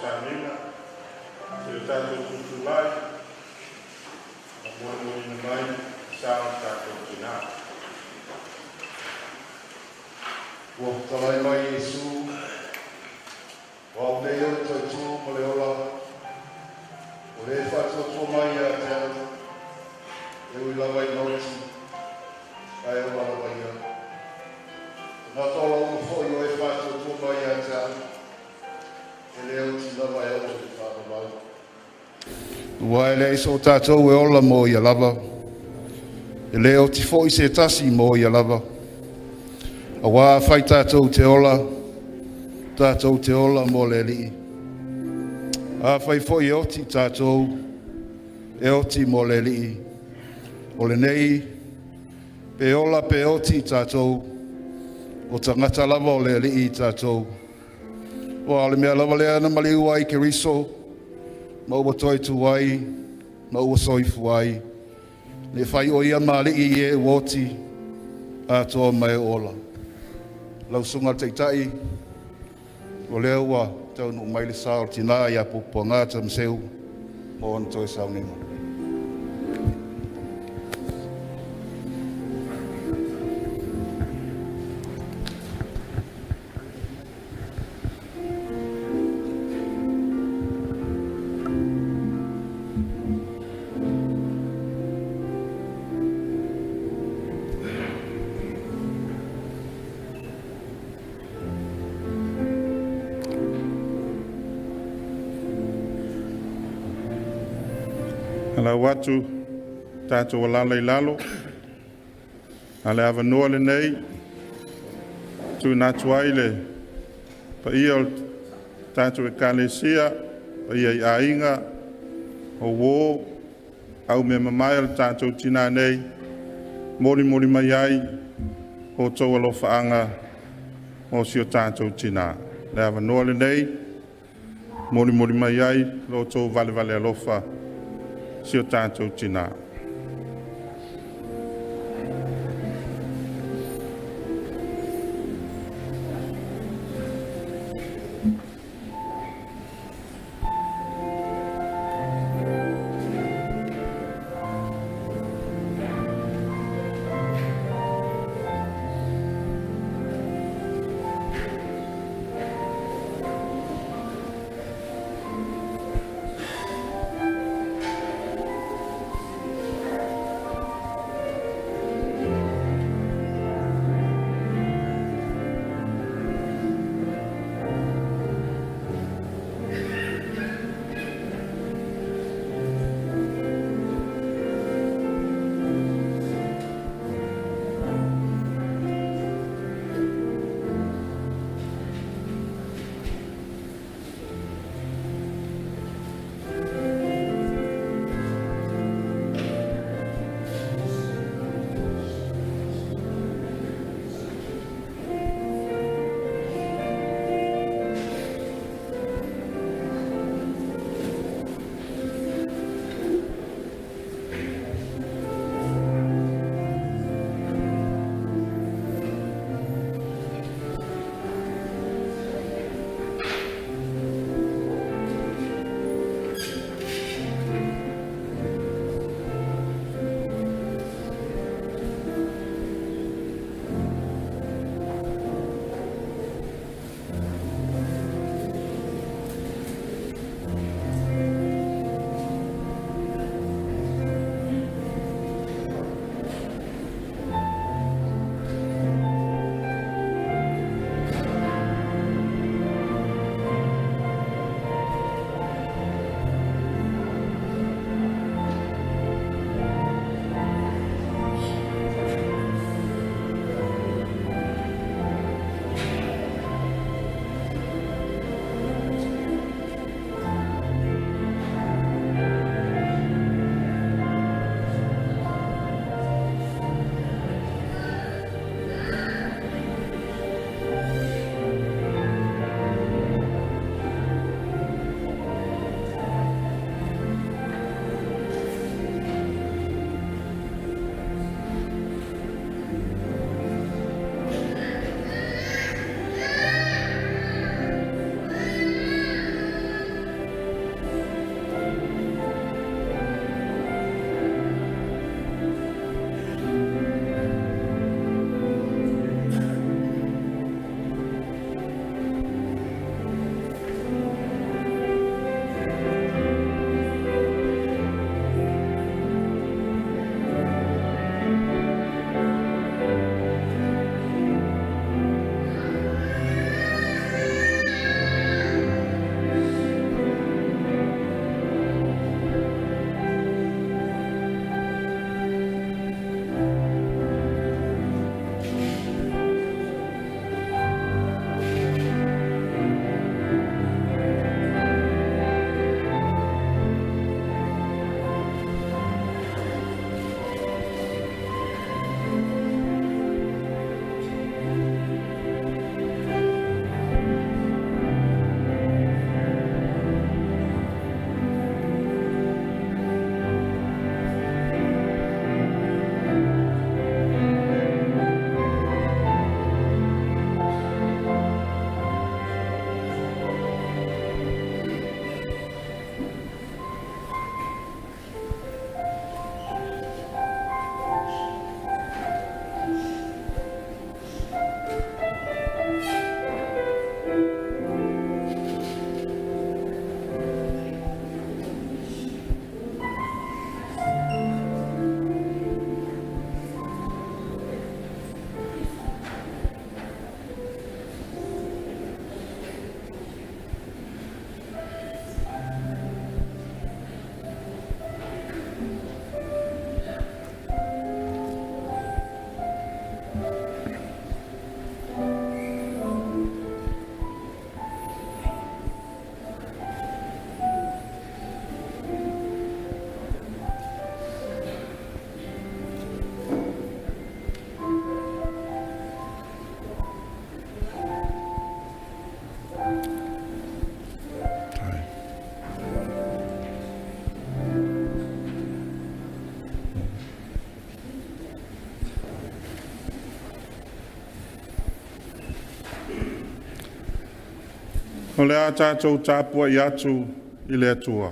Samina, se tātou tutulai, a mori na mai, sao tātou tina. Ua talai mai Iesu, wau nei o tautu ma le ola, o le whātua mai a te au, e ui lawa i nauti, ai o wala mai a. Nā tola o fōi o e whātua mai a te au, e leo ti lawa e o te whātua. Ua e le iso tātou e ola mo i a lava, e leo ti fōi se tasi mo i a lava. A wā whai tātou te ola mo le li. A whai fōi e oti tātou, e oti mo le li. O le nei, pe ola pe oti tātou, o tangata lava o le li tātou. O ale mea lava lea na mali uai ke riso, ma ua toi tu wai, ma ua soifu wai. Ne whai o ia ma li e uoti, a toa mai ola. Lau sunga teitai, o lea ua tau nu mai le sao tina ia pupo ngāta mseu, mo an toi sao nima. Ala watu tātou walala i lalo, ale avanua le nei, tu nātu aile, pa ia o tātou e kālesia, pa ia i ainga, o wō, au me mamai al tātou tina nei, mori mai ai, o tau alofa anga, o si o tātou tina. Le avanua le nei, mori mai ai, lo tau vale alofa, si o tātou tina. O le a tātou tāpua i atu i le atua.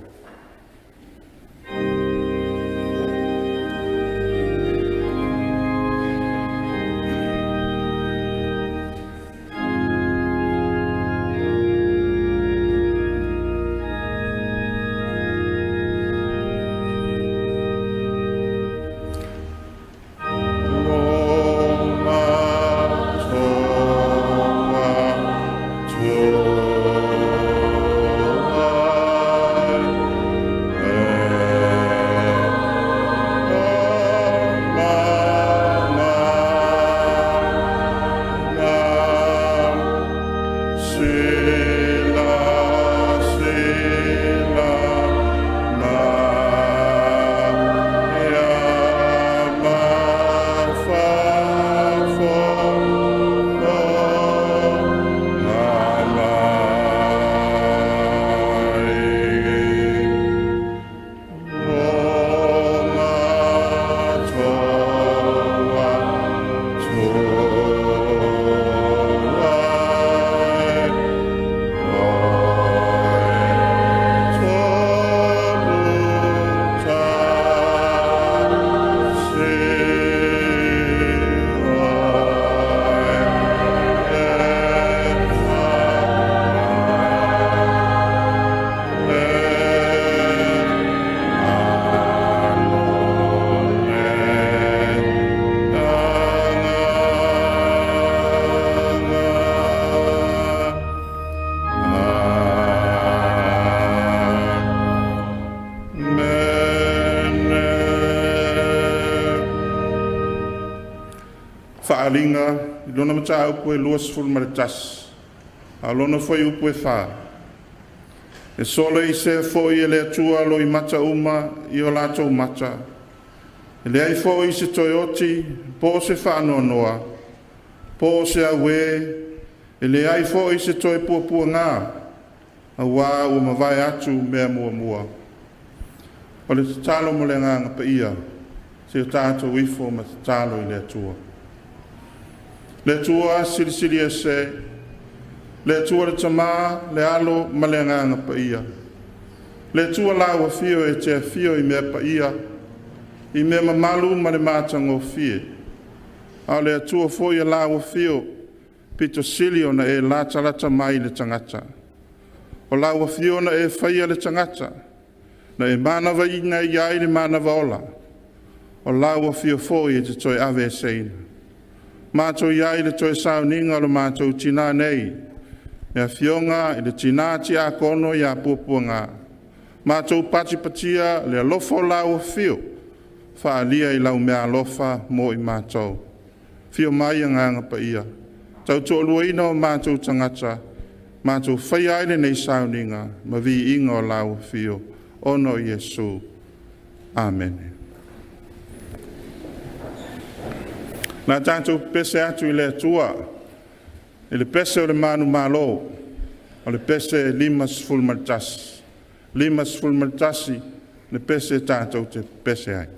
Whaalinga, i lona mata upu e luas fulmaritas. A lona foi upu e wha. E sole i se foi e le atua lo i mata uma i o lato mata. E le ai foi i se toyoti, po se whaanoa noa. Po se awe, e le ai foi i se toi pua ngā. A wā ua mawai atu mea mua mua. O le talo mo le nganga pa ia, se o tātou ifo ma talo i le atua. Le tua sirisiri e se, le tua le tamā, le alo ma le nganga pa ia. Le tua laua fio e te fio i mea pa ia, i mea mamalu ma le mātango fie. A le tua foi e laua fio, pito silio na e lata mai le tangata. O laua fio na e whaia le tangata, na e manawa ina i ai le manawa ola. O laua fio foi e te toi ave seina. Mātou iai le toi sauninga lo mātou tina nei. Ia fionga i le tina ti a kono i a pupua ngā. Mātou pati patia le alofo lau fio. Whaalia i lau mea alofa mo i mātou. Fio mai a nganga pa ia. Tau tō luaina o mātou tangata. Mātou whaiaile nei sauninga. Ma vi inga o lau fio. Ono Yesu. Amen. Nā tātou pese atu i le atua, i le pese o le manu malo, o le pese limas fulmartasi. Limas fulmartasi, le pese tātou te pese ai.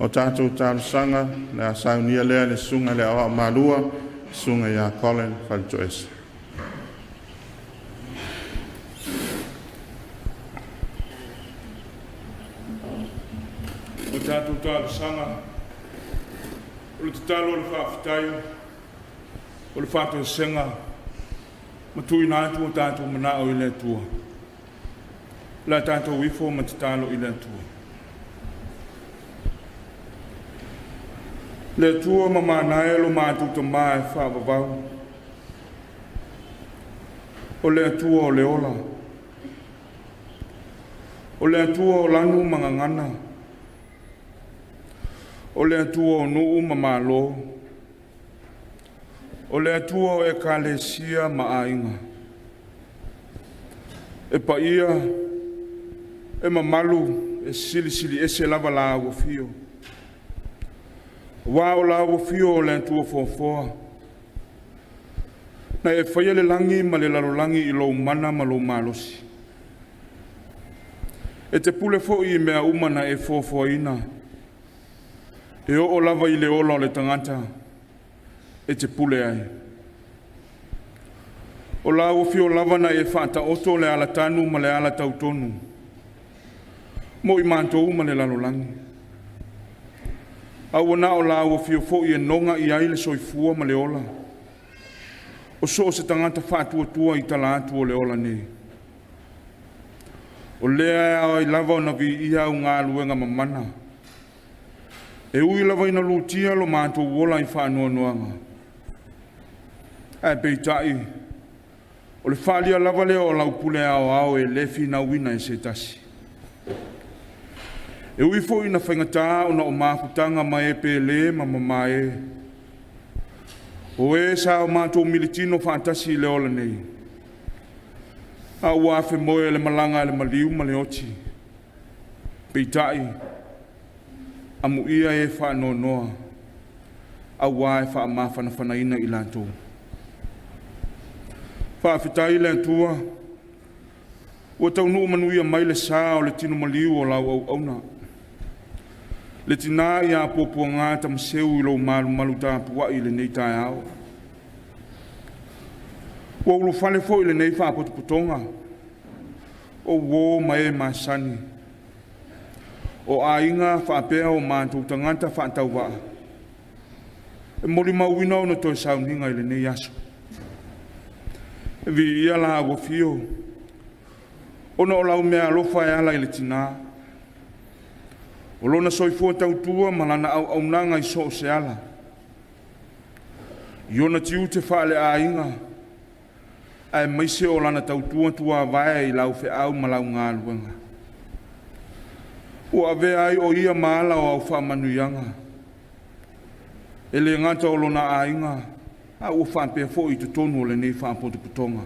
o tātou tālusanga le a saunia lea le sunga le awa malua sunga ia Colin Faljoes. O tātou tālusanga o le tatalo o le whaafitai o le whātua senga matui nā atu o tātou mana o i le tua. La tātou wifo ma tatalo i le tua. Le tua ma mānae lo mātou ta mai whaavavau. O le tua o le ola. O le tua o lanu mangangana. O le atua o nuu ma malo. O le atua o ekalesia ma ainga. E pa ia, e mamalu, e sili e se lava la o fio. Wa o la o fio o le atua fofoa. Na e whaia le langi ma le lalolangi i lo mana ma lo malosi. E te pule fo i mea umana e fofoa ina. E o lava i le ola o le tangata e te pule ai. O la o fio lava na e whaata oto le ala tanu ma le ala tautonu. Mo i mātou ma le lalolangi. Au na o la o fio fo i e nonga i ai le soifua ma le ola. O so se tangata whaatua tua i tala atu o le ola nei. O lea ai lava o na vi ia o ngā luenga mamana. E ui lava ina lutia lo mātou wola i whanua noanga. E peitai, o le whalia lava leo o lau pule ao e lefi na wina e se tasi. E ui fo ina whaingata o na o māputanga mai e pele ma mamae. O e sa o mātou militino whaatasi leo la nei. A uafe moe le malanga le maliu ma le oti. Peitai, amu ia e whaano noa, a wae wha mawhana whanaina i lantou. Whaafetai le antua, ua tau nuu manuia mai le sā o le tino maliu o lau au auna. Le tina i a popua ngā tamaseu i lau malu tāpua i le nei tai au. Ua ulu whale fo i le nei whaapotopotonga, o wō mai e masani. O ainga whaapea o mātou tangata whaatau waa. E mori mauina o na toi sauninga i le nei aso. E vi ia la ago fio. O na o lau mea alofa e ala i le tina. O lona soifua tautua malana au nanga i so se ala. Iona tiu te whaale ainga. Ai maise o lana tautua tua vae i lau fe au malau ngā luenga. Ua ave ai o ia maala o au whaamanuianga. E le ngata o lona ainga, a ua whaapea fo i tutonu o le nei whaapotoputonga.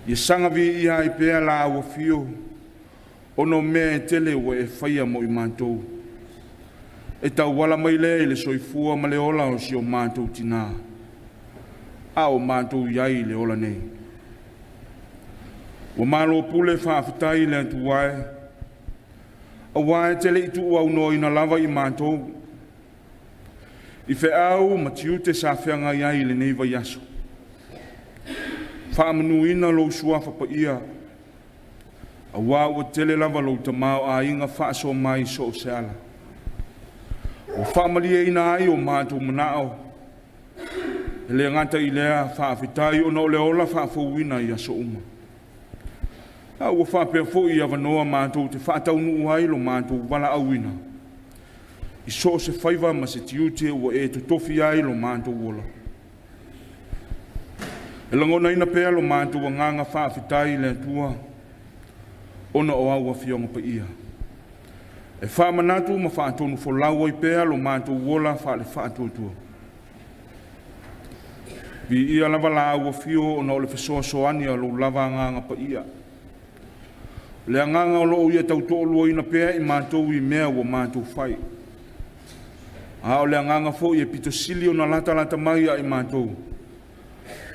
Ia sanga vi ia i pea la awa fio, ono mea e tele ua e whaia mo i mātou. E tau wala mai le i le soifua ma le ola o si o mātou tina. A o mātou iai le ola nei. Ua malo pule whaafitai le atu wae, a wae tele i tu au no ina lava i mātou. I fe au ma tiu te sawhianga iai le nei vai aso. Whaamanu ina lo suafa pa ia. A wā ua tele lava lo tamau a inga whaaso mai so se ala. O whaamalia ina ai o mātou manao. E le ngata i lea whaafitai o no le ola whaafouina i aso uma. A ua whaapea fo i avanoa mātou te whaataunu uai lo mātou wala auina. I so se whaiva ma se tiute ua e te tofi ai lo mātou wola. E langona ina pea lo mātou wa nganga whaafitai le tua. Ona o aua fionga pa ia. E whaamanatu ma whaatonu wholau ai pea lo mātou wola whaale whaatuatua. Vi ia lava la aua fio ona o le fesoa soania lo lava nganga pa ia. Le anganga o loo ia tautolo ina pea i mātou i mea ua mātou whai. A o le anganga fo i e pito sili o na lata mai a i mātou.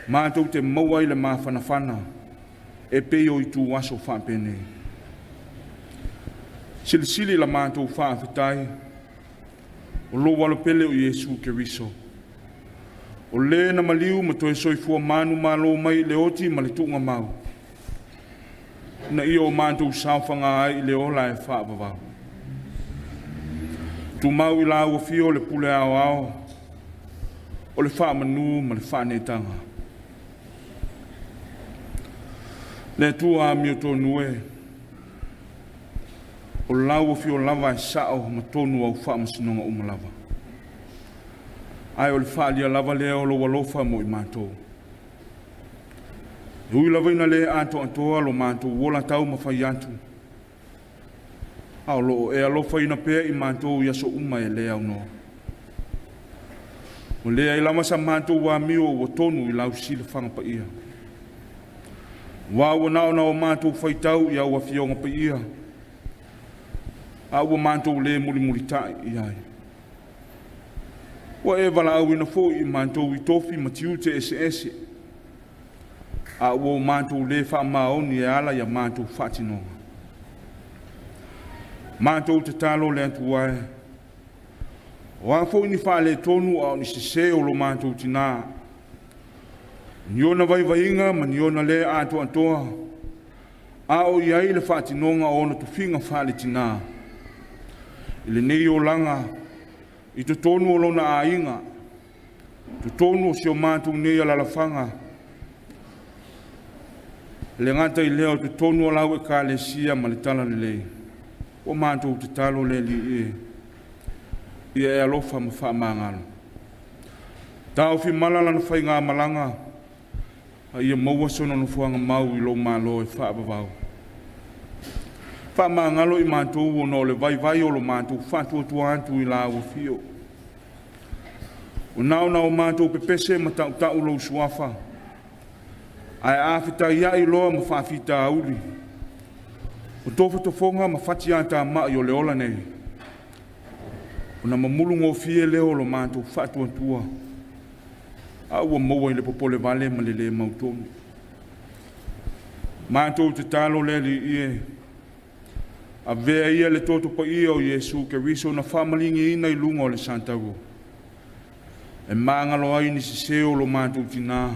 Mātou te maua i le mawhanawhana e peo i tū waso whapene. Sili la mātou whaafitai O lo wala pele o Yesu Keriso. O le na maliu ma toe soifua manu malo mai le oti ma le tunga mau. Na ia o mātou sauwhanga ai le ola e whaapawau. Tu mau I la ua fio le pule ao ao. O le whaamanu ma le whaanetanga. Le tua mi o tonu e. O lau fio lava e sao ma tonu au whaamasinonga umalava. Ai o le whaalia lava lea o lo walofa mo I mātou. Hui lava ina le ato atoa lo mātou wola tau ma whai atu. Ao lo e alofa ina pea I mātou ia so uma e lea uno. O lea I lama sa mātou wa mio o tonu I lau sila whanga pa ia. Wa o nao na o mātou whai tau ia ua fionga pa ia. A ua mātou le muli muli tai I ai. Wa e wala au ina fo I mātou I tofi matiu te ese. A ua mātou le wha maoni e ala ia mātou whatinonga. Mātou te talo le atu wae. O a fo ini wha le tonu au ni se o lo mātou tina. Niona vai vainga ma niona le ato antoa. A o iai le whatinonga o na tuwhinga wha le tina. Ile nei o langa. I te tonu o lona a inga. Te tonu o si o mātou nei ala lafanga. Le ngata I leo te tonu o lau e ka le sia ma le tala le lei. O mātou te talo le li e. Ia e alofa ma wha mangalo. Tau fi malala na whai ngā malanga. A ia maua sona no fuanga mau I lo malo e wha abavau. Wha mangalo I mātou o no le vai vai o lo mātou wha tua antu I la o fio. O nao na o mātou pepese ma tau lo suafa. Ai awhita ia I loa ma whawhita auli. O tofa tofonga ma whati ata ma I o leola nei. O na mamulu ngō fie leo lo mātou whatua tua. A ua maua I le popole vale ma le mautonu. Mātou te talo le li ie. A vea ia le toto pa ia o Yesu Keriso na whamalingi ina I lunga o le Santago. E māngalo ai ni siseo lo mātou tina.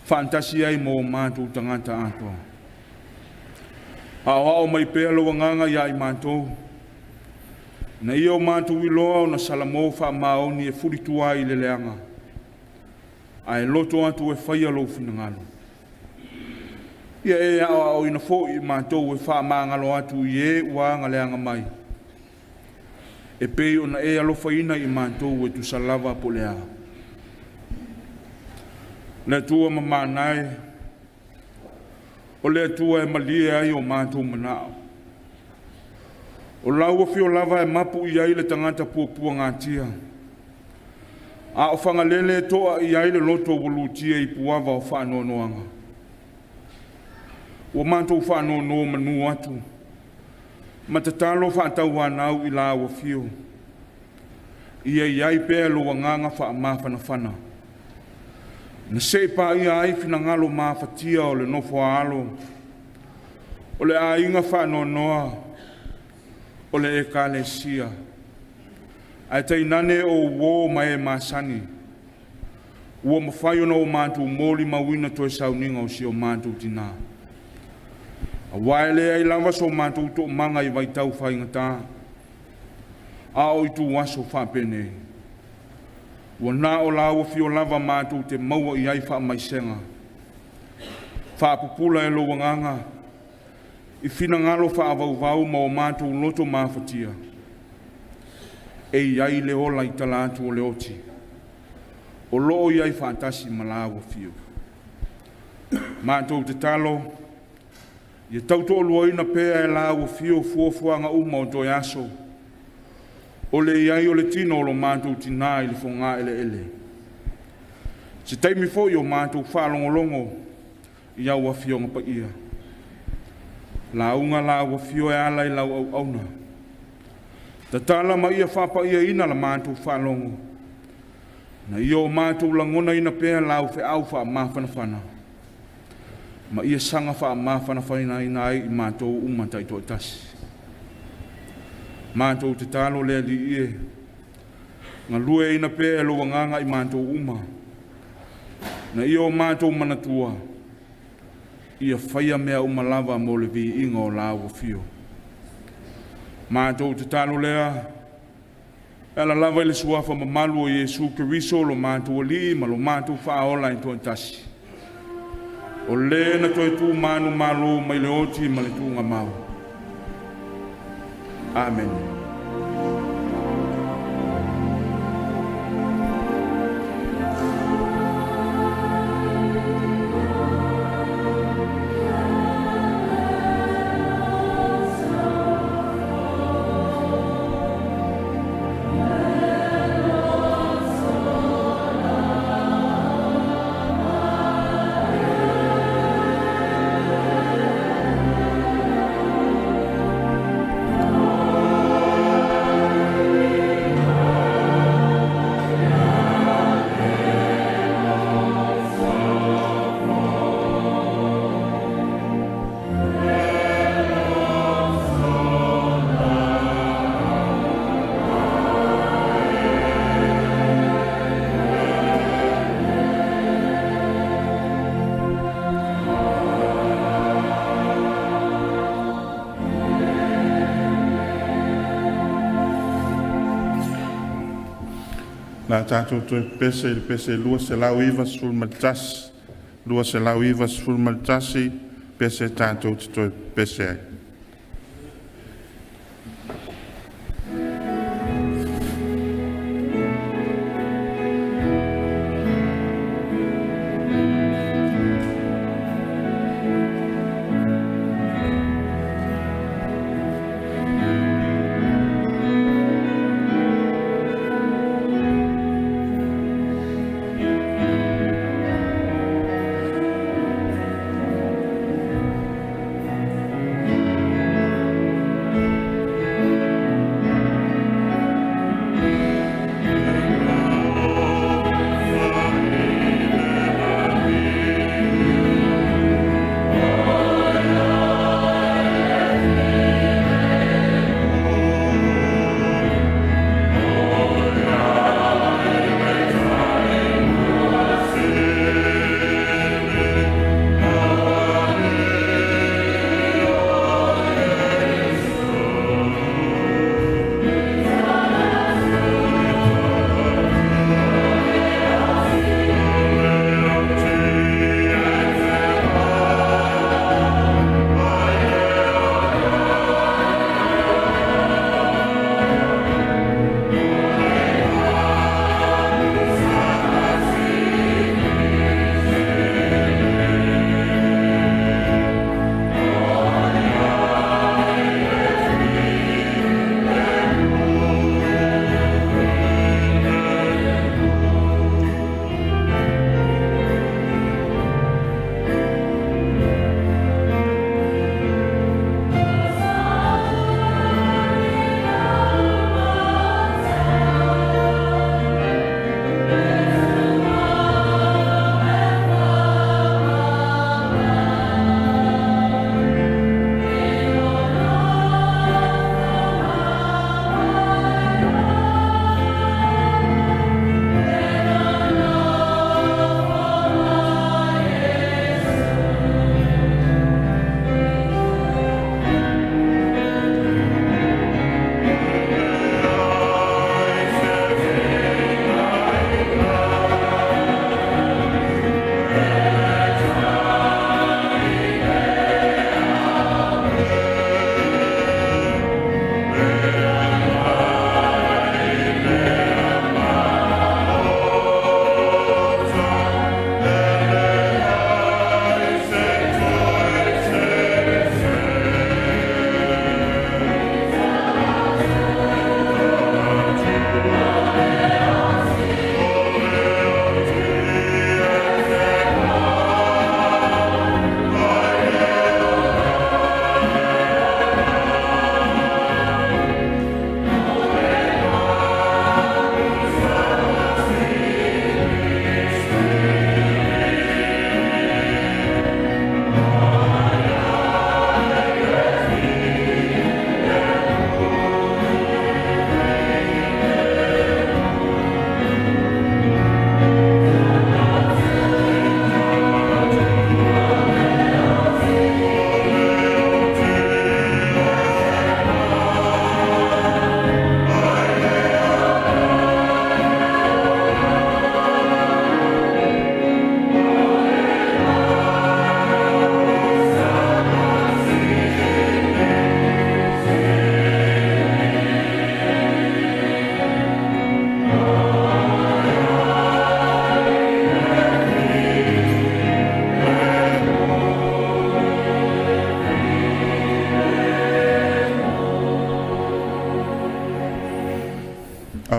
Fantasi ai mo mātou tangata ato. Ao mai pēa lo wanganga ia I mātou. Na ia o mātou I loa o na salamo wha maoni e furitua I le leanga. Ai loto atu e whaia lo finangalo. Ia e ao ina fo I mātou e wha maangalo atu I e uanga leanga mai. E pei o na e alofa ina I mātou e tu salava po lea. Le tua mamanae, o le tua e malia ai o mātou manao. O laua fio lava e mapu I ai le tangata puapua ngātia. A o whangalele toa I ai le loto wulutia I puava o whanoanoanga. O mātou whanoano manu atu. Matatalo whaatau whanau I laua fio. Ia I ai pēa lo wanganga whaamawhana whana. Na sepa ia ai finangalo mawhatia o le nofo alo. O le a inga whanoanoa. O le e kalesia. Ai tai nane o wo mai e masani. Ua mawhai ona o mātou mōli mawina toi sauninga o si o mātou tina. A waele ai lava so mātou to manga I waitau whaingata. A o I tu waso whapene. Ua nā o laua fio lava mātou te maua I ai wha maisenga. Whapupula e lo wanganga. I whina ngalo wha avau ma o mātou loto mawhatia. E I ai le ola I talatu o le oti. O loo I ai whaatasi ma laua fio. Mātou te talo. Ia tauto o luaina pēa e laua fio fuafuanga uma o toi aso. O le iai o le tino o lo mātou tina I le whonga ele. Se taimi fo I o mātou whalongolongo I au a fionga pa ia. La unga la ua fio e ala I lau au auna. Ta tala ma ia whapa ia ina la mātou whalongo. Na ia o mātou langona ina pēa lau whe au wha mawhana whana. Ma ia sanga wha mawhana whana ina ai I mātou umata I toi tasi. Mātou te talo lea li ie. Ngā lue ina pe e lo wanganga I mātou uma. Na ia o mātou manatua. Ia whaia mea uma lava mo le vi inga o la ua fio. Mātou te talo lea. Ela lava ile suafa mamalu o Yesu Keriso lo mātou o li ma lo mātou whaola I tuan tasi. O le na toi tu manu malo mai le oti ma le tu ngā mau. Amen. Nā tātou toi pese lua se lau iwa sul matasi. Lua se lau iwa sul matasi, pese tātou te toi pese ai.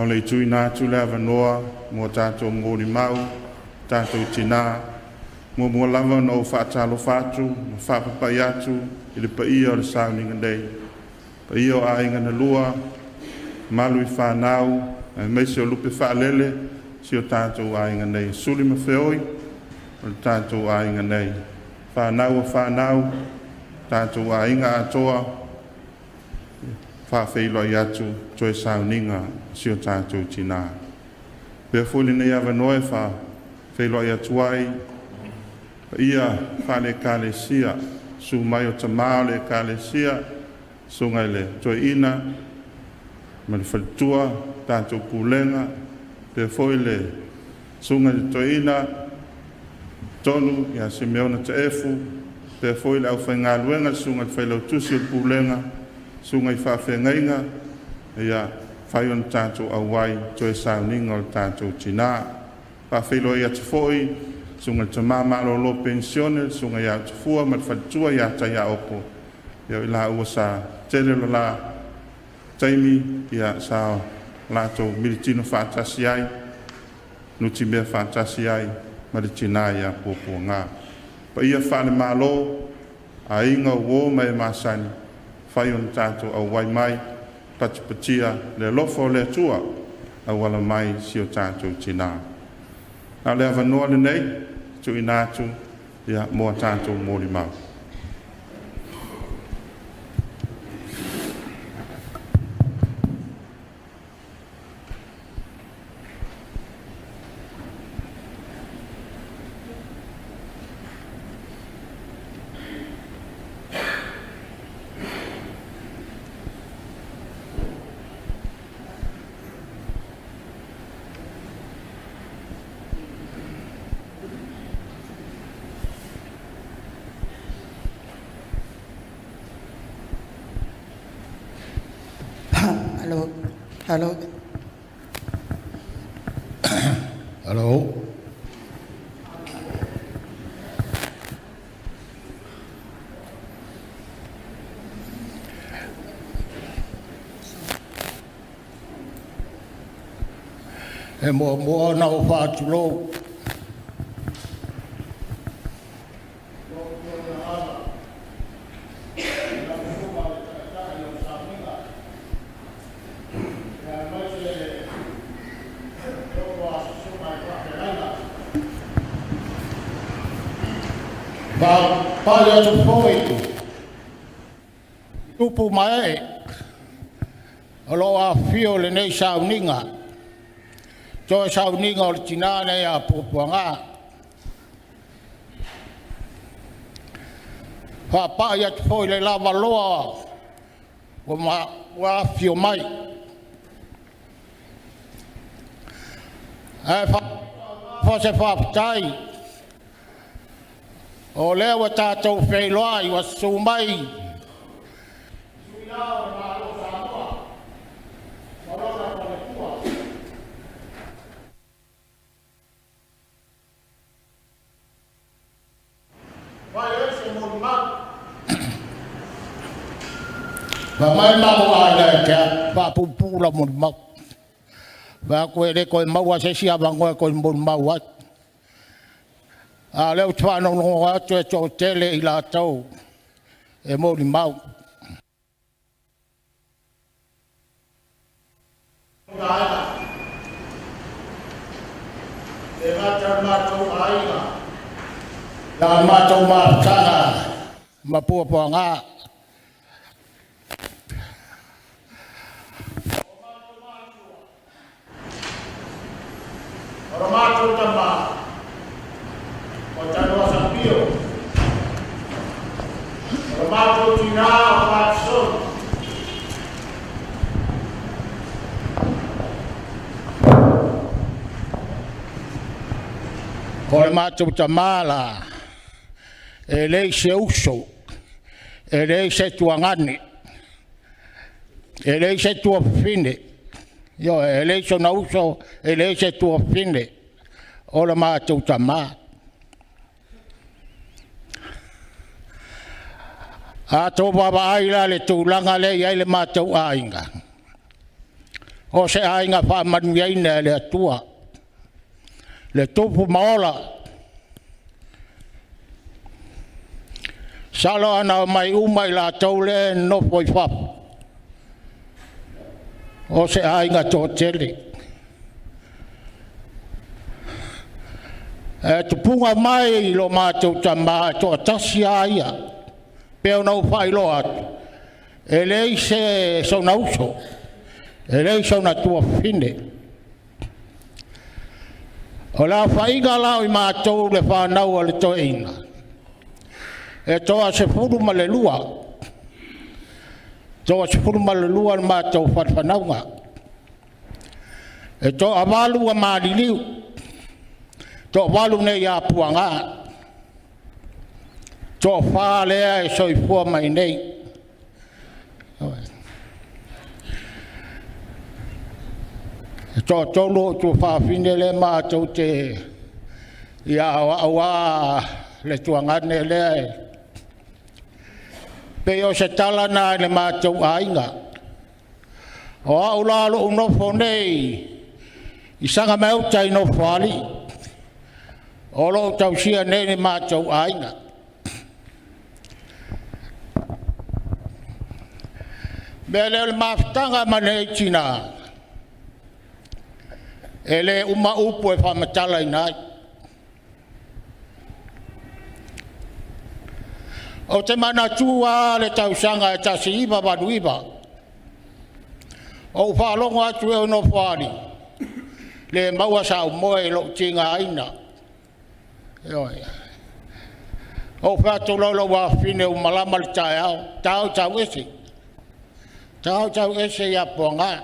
Nau le tui nātu le avanoa, mo tātou ngōri mau, tātou tina, mo mua lava no whaatalo whātu, mo whapapai atu, i le paia o le sauninga nei. Paia o ainga na lua, malu i whanau, meise o lupe whaalele, si o tātou ainga nei. Suli ma whioi, o le tātou ainga nei. Whanau o whanau, tātou ainga atoa, whawhelo i atu, toi sauninga, si o tātou tina. Pea fuli nei avanoe whawhelo i atu ai, ia whale kālesia, su mai o tamao le kālesia, sungai le toi ina, ma le whalitua, tātou pūlenga, pea foi le sungai le toi ina, tonu, ia se meona te efu, pea foi le au whainga luenga, sungai whailau tusi o pūlenga, sungai whawhengainga, ia whaion tātou awai, toi sauninga o tātou tina, whawhelo i atu foi, sunga te mama lo pensione, sunga ia te fua, ma te whalitua ia ta ia opo. Ia i la ua sa tele lo la taimi, ia sa lato militino whaatasi ai, nuti mea whaatasi ai, ma le tina ia pōpua ngā. Pa ia whale malo, a inga uo mai masani, whaion tātou au wai mai, patipatia le lofo le tua, a wala mai si o tātou tina. Nā le avanoa le nei, tu inatu, ia moa tātou mōri mau. Hello. Hello. E mo na o whātulo. Pale atu foi. Tupu mai. Alo a fio le nei sauninga. Toi sauninga o le tinana ia pupuanga. Pa ia foi le lava loa. Wa fio mai. Fa se fa tai. O lea wa tātou whailoa i wa sumai. Wa mai mau ala kia whapupura mun mau. Wa koe re koe mau a se sia wangoe koe mun mau at. A leo tuano no atu e tō tele i la tau e mōri mau. E ngata mātou aina. La mātou mātanga ma puapua ngā. Ora mātou tama. O tanoa sapio. O mātou tina o mātou. O le mātou tamala. E lei se uso. E lei se tuangane. E lei se tua fine. Yo, e lei se na uso. E lei se tua fine. O le mātou tamala. A tō baba aila le tūlanga le iai le mātou ainga. o se ainga whaamanuiaina le atua. Le tupu maola. Salo ana mai umai la taule no poi whap. O se ainga tō tele. Tupunga mai lo mātou tama tō tasi aia. Peo nau whai lo atu. E lei se sauna uso. E lei sauna tua whine. O la whaiga lau I mātou le whanau a le tō eina. E toa se furu ma le lua. Toa se furu ma le lua le mātou whanwhanaunga. E toa walu a māriliu. Toa walu nei a puanga. Toa whālea e soifua mai nei. E toa tolo tu whawhine le mātou te ia awa le tuangane le e. Pe o se talana le mātou ainga. O au lalo unofo nei. I sanga meu tai no whali. O lo tausia nei le mātou ainga. Mea leo le mawhtanga ma nei tina. E le uma upu e whamatala I nai. O te mana tua le tausanga e tasi iwa wadu iwa. O whalongo atu e ono whari. Le maua sa umoe lo tinga aina. O whato lolo wa whine u malama le tae au. Tau ese. Tau ese ia ponga.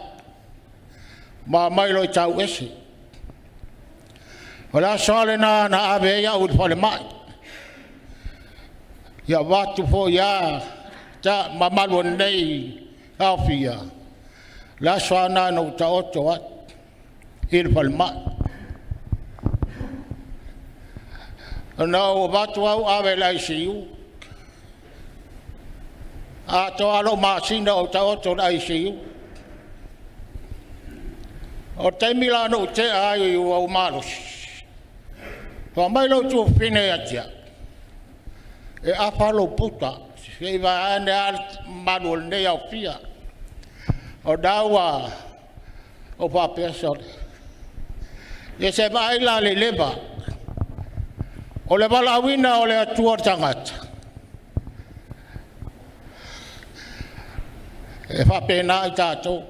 Ma mai lo tau ese. Wala sole na ave ia ud whale mai. Ia watu fo ia ta mamalu nei hawhia. La swana no ta oto wat. Il palma. Na o watu au ave la ICU. A to alo masina o ta oto la ICU. O te milano te ai o malos. Fa mai lo tu fine atia. E apalo puta se va ane al manuel ne au fia o dawa o pa peso e se vai la le leva o le bala wina o le atua tangata e fa pena I tato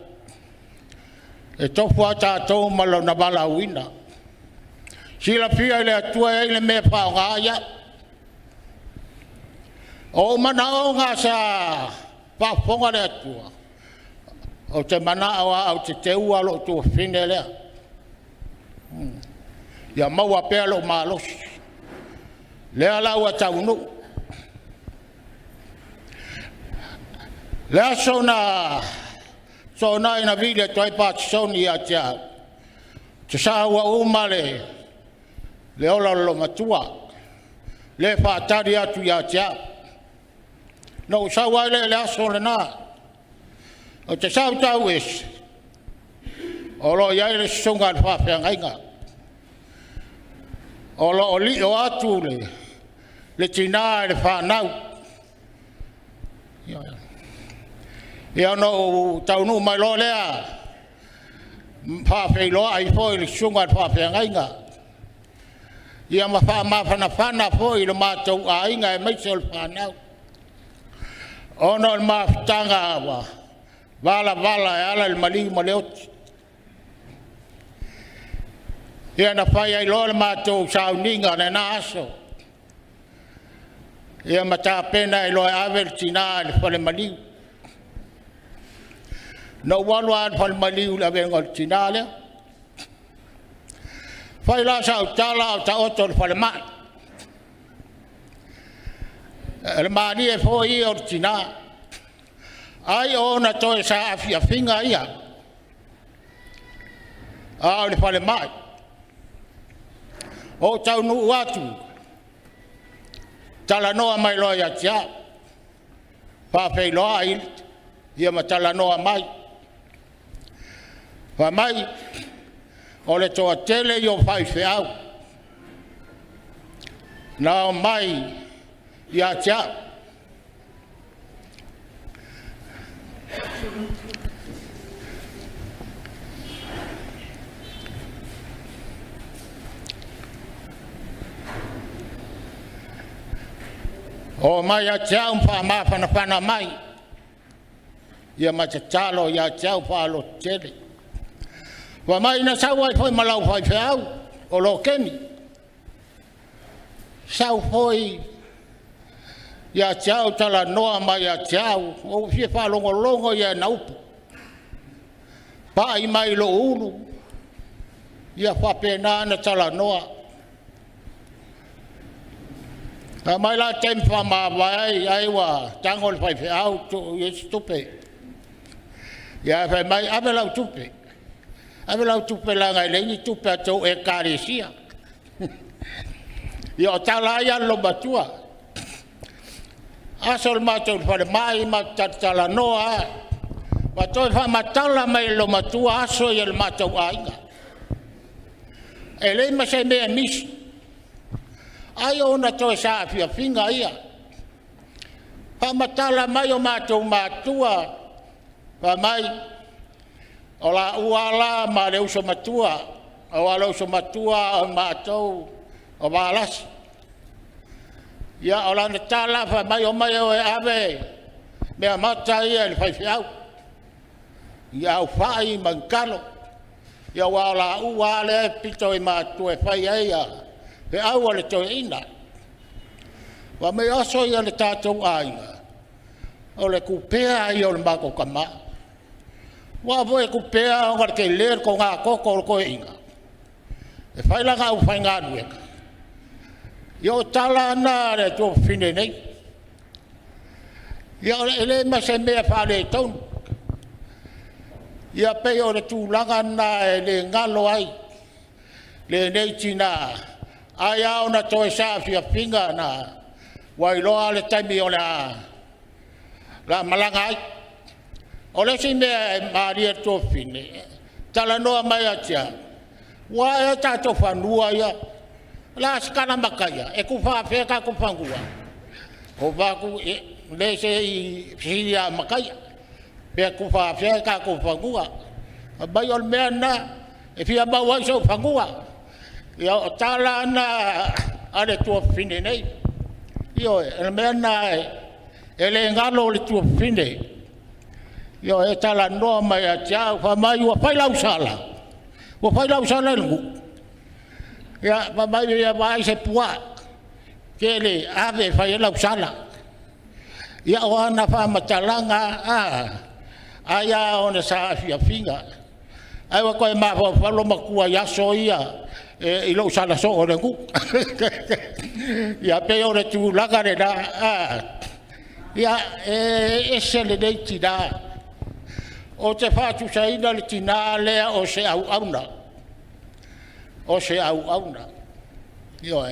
e tofu a tato malo na bala wina si la fia le atua e le me pa ngaya o mana o nga sa whafonga le atua. O te mana o te teua lo tu whine lea. Ia maua pēr lo malos. Lea lau a taunu. Lea sona ina vile toi pāti soni a tia. Te saua umale. Le ola lo matua. Le whātari atu i a tia. No sawa le aso le na. O te sau tau ese. O lo iai le sunga le whawhianga inga. O lo o li o atu le tina le whanau. Ia no taunu mai lo lea. Whawhi loa ai fo le sunga le whawhianga inga. Ia mawhana fo I le mātou a inga e maiso le whanau. Ono il maftanga wa vala e ala il mali maleoti. Ia na pai ai lo le matou sauninga ne na aso. Ia mata pena I lo avel tina le fale mali. No walu an fale mali la vengo tina le. Fai la sa tala ta otto le fale mai. Le mani e foi ortina. Ai ona toi sa afia finga ia. A le fale mai. O tau nu watu. Tala noa mai loia tia. Pa fei loa il. Ia ma tala noa mai. Wa mai o le toa tele i o whai whiau. Nā o mai i a tia. O mai a tia wha mawhanawhana mai. Ia matatalo i a tia wha alo tele. Wa mai na sau ai foi malau whai whiau o lo keni. Sau foi ia tiao tala noa mai ia tiao o fie whalongo longo ia naupu. Pai mai lo ulu ia whapena na tala noa. A mai la tempa ma vai ai wa tangol whai whiau tu i stupe. Ia whai mai ave lau tupe. Ave lau tupe la ngai leini tupe atou e karesia. Ia o tala ia lo matua. Asol matou whare mai matatala noa. Matoi wha matala mai lo matua aso ia le matou ainga. E lei masai mea misi. Ai ona toi sa fia finga ia. Wha matala mai o matou matua. Wha mai o la uala ma le uso matua. O ala uso matua o matou. O waalasi. Ia o lana tala wha mai o e ave. Mea mata ia le whai whiau. Ia au whai mankalo. Ia wala ua le pito i mātua e whai eia. He au ale toi ina. Wa me aso ia le tātou ainga. O le kupea i o le mako kama. Wa voe kupea o ngare kei ler ko ngā koko o koe inga. E whai langa au whai ngā nueka. Yo tala na le to fine nei. Yo ele ma se me fa le ton. Ya pe o le tu langa na le ngalo ai. Le nei tina. Aya ona to sa fia finga na. Wai lo ale tami o la malanga ai. O le si me maria to fine. Tala no mai atia. Wa ta to fanua ya. La skana makaya e ku fa fe ka ku fangua o ba ku le se i filia makaya pe ku fa fe ka ku fangua ba yo mena e fia ba wa so fangua yo tala na ale tu fine nei yo el mena ele ngalo le tu fine yo e tala no mai a cha fa mai wa fa la usala lu ya mama ya vai se pua que le ave fai la usala ya ona fa matalanga aya ona sa fia finga ai wa ko ma fa lo makua ya soia e lo usala so o rengu ya pe ora tu la gare da ya ese le dei ti da o te fa tu sai da le tinale o se au auna o se au auna yo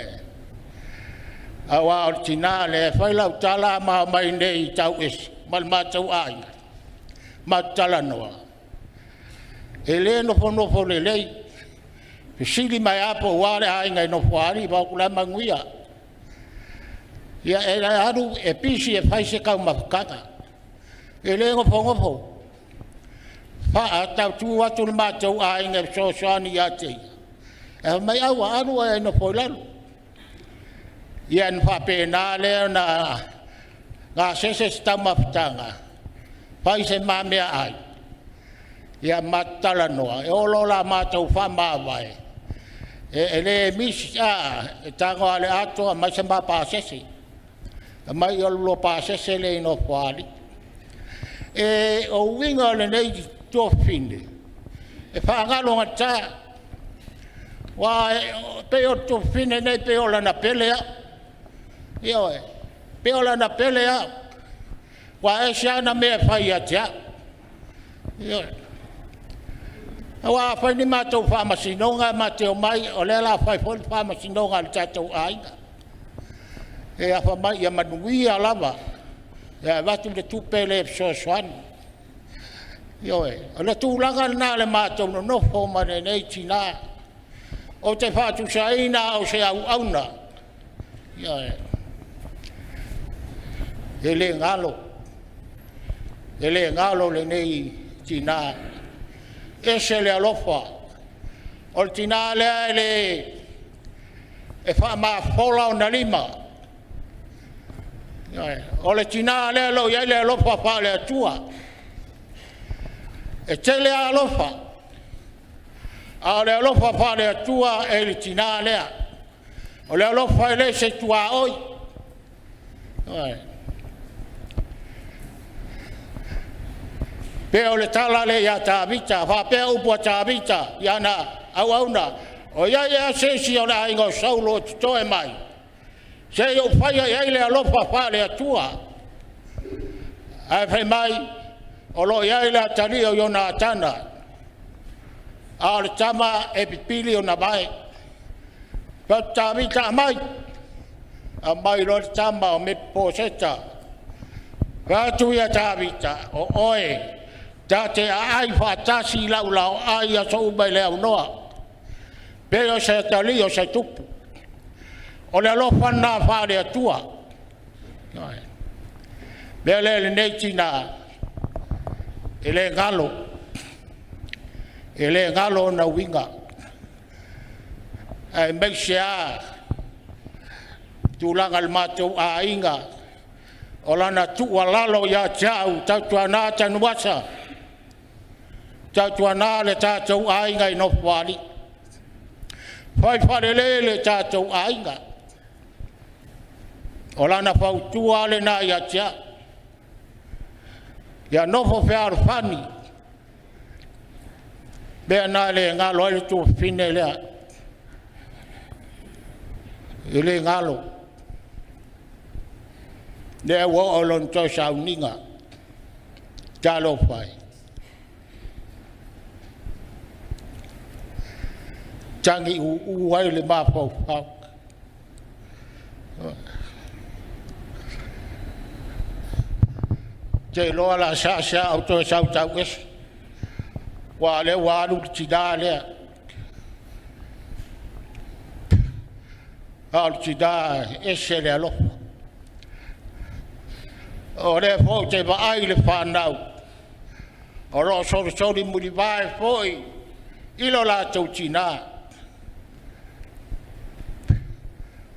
awa o tinale fai la tala ma mai nei tau es mal ma tau ai ma tala noa ele no fo le lei sili mai apo wale ai ngai no fuari ba kula manguia ya era adu e pisi e fai se ka ma kata ele ngo fo fa ata tu atu ma tau ai ngai so sani ya te e mai au anu e no poilalo ian fa pena le na sese sta mafutanga pai se mamea ai ia matala noa e olo la matau fa mawai e le misa e tango ale ato mai se ma pa sese mai o lo pa sese le no fali e o winga le nei to finde e fa ngalo ngata wa pe o to fine nei pe o la na pelea io pe o la na pelea wa e shana me fa ia tia io wa fa ni ma to fa ma sinonga ma te o mai o le la fa fa ma sinonga le tato ai e a fa mai ia manuia lava ya va tu le tu pele so swan Ioe, ona tūlanga nā le mātou no nofo ma nei tina. O te whātu sa ina o se au auna. Ioe. E le ngalo. E le ngalo le nei tina. E se le alofa. O le tina lea le e wha maa whola o na lima. O le tina lea lo iai le alofa wha le atua. E te le alofa. A le alofa wha le atua e le tina lea. O le alofa e le se tua oi. Pe o le tala le ia tāwita, wha pe upua tāwita, ia na au auna. O ia ia se si o na ingo saulo o tutoe mai. Se o whaia ia le alofa wha le atua. Ai whai mai, o lo ia le atari o iona atana. A o le tama e pipili o na mai. Pa tāwita mai. A mai lo le tama o me poseta. Vātu ia tāwita o oe. Ta te ai whatasi lau lau ai a sou mai leo noa. Peo se tali o se tupu. O le alofa nā whare atua. Mea le neiti nā. E le ngalo. E le ngalo na winga. E mei se a. Tūlanga le mātou a inga. O lana tua lalo ia tau. Tautua nā tanuasa. Tautua nā le tātou ainga i no whāri. Whai whare le tātou ainga. O lana whautua le nā ia tia. Ia nofo whiaru whani. Bea nā le ngalo ele tū whine lea. I le ngalo. Le wo o lon tō sa uninga. Talo whai. Tangi uai le mapau pau. Te loa la sa au to sa tau es. Wa le wa lu tida le. Al tida ese le lo. O le fo te va ai le fa nau. O lo so di muri vai foi. Ilo la tau tina.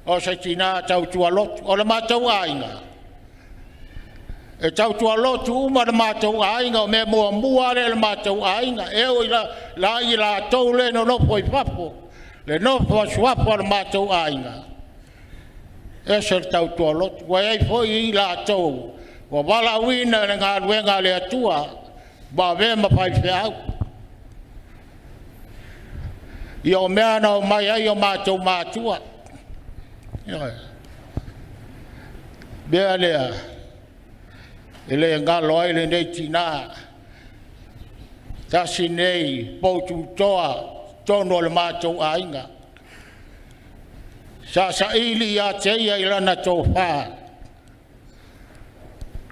O se tina tau tua lotu, o le mātou ainga. E tau tua lotu uma le mātou ainga, o me mua le mātou ainga. E o la i la tau le no nopo i papo, le nopo suapo le mātou ainga. E se tau tua lotu, wa ei foi i la tau, wa wala wina le ngā ruenga le atua, wa vema pai whiau. I o mea na o mai ai o mātou mātua. Bea lea, ele ngalo ai le nei tina, tasi nei poutu toa, tono le mātou ainga. Sa ili a teia i lana tō whā.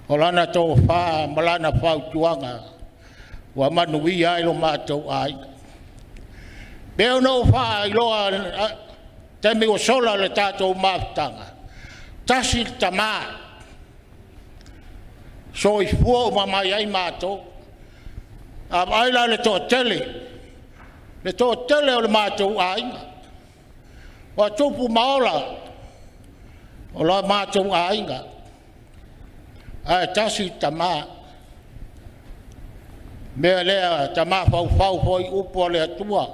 O lana tō whā, malana whautuanga, wa manui ai lo mātou ainga. Bea no whā i loa, te mi o sola le tātou mātanga. Tasi tamā. So i fua o mamai ai mātou. A aila le tō tele. Le tō tele o le mātou ainga. Wa tupu maola. O la mātou ainga. A tasi tamā. Mea lea tamā fau hoi upo le atua.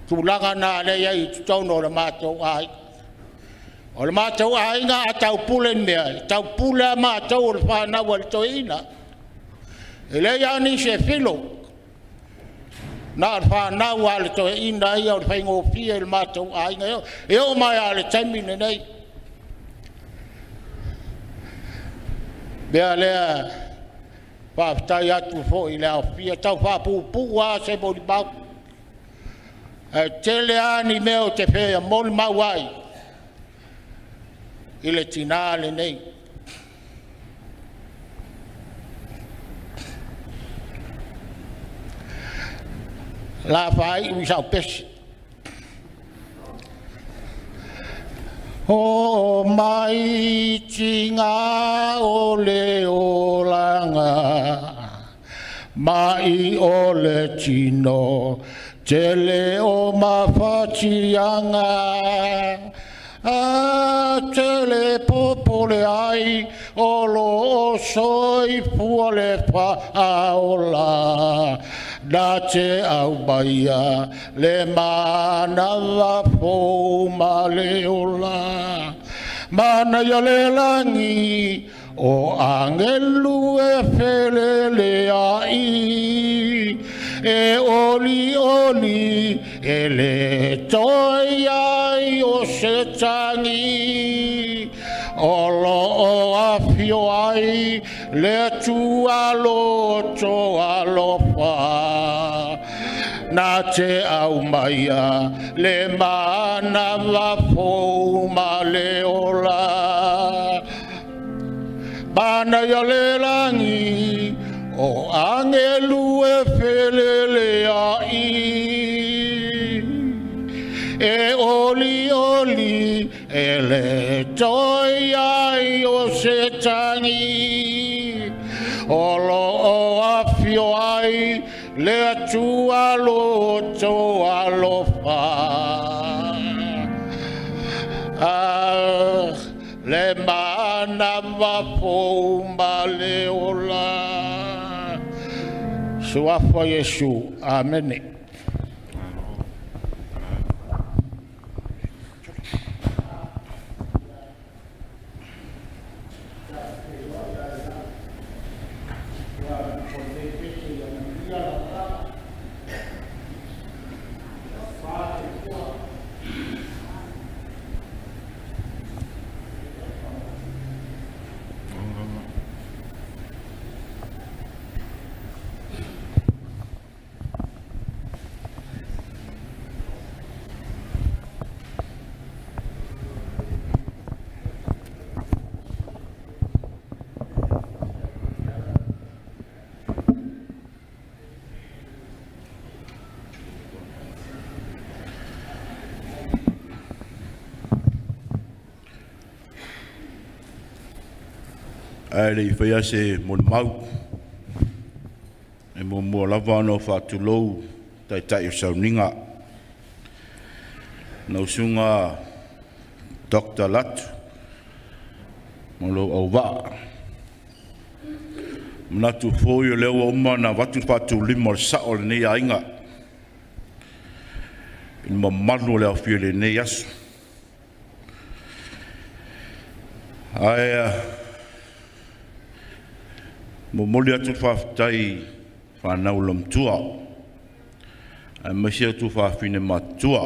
Tūlanga nā lea i tutono le mātou ai. O le mātou ai ngā a tau pule mea. Tau pule a mātou o le whānau o le toina. E lea ni se filo. Nā le whānau a le toina i o le whaingo fia le mātou ai ngā. E o mai a le taimine nei. Bea lea whāwhitai atu fo i lea fia. Tau whāpūpū a se bori bau. Tele ani meo te whea mol mawai. I le tina le nei. La fai wisau pesi. O mai tinga o le olanga, mai o le tino, tele o mawhatianga, a tele popole ai, o lo o soi fua le whaaola, na te au baia, le mana wafo ma le ola. Mana ia le langi, o angelu e felele ai, e oli oli, e le toi ai o se tangi, o lo o afio ai, le tua loto alofa. Na te au maia, le mana wafo ma le ola. Mana ia le langi, o angelu e felele ai. E oli oli, e le toi ai o se tangi. O lo o afio ai, le atua loto alofa. Le mana wafo ma le ola. Suafa Yesu, amen. Ai whaia se mon mau. E mo mua lava anō whātulou tai tai o sauninga. Nau sunga Dr. Latu. Mo lo au wā. Mnatu fōi o leo oma na watu whātu lima o sao le nei ainga. Ilma manu leo whio le nei asu. Ai mo moli atu whaftai whanau lam tua. Ai masi atu whawhine matua.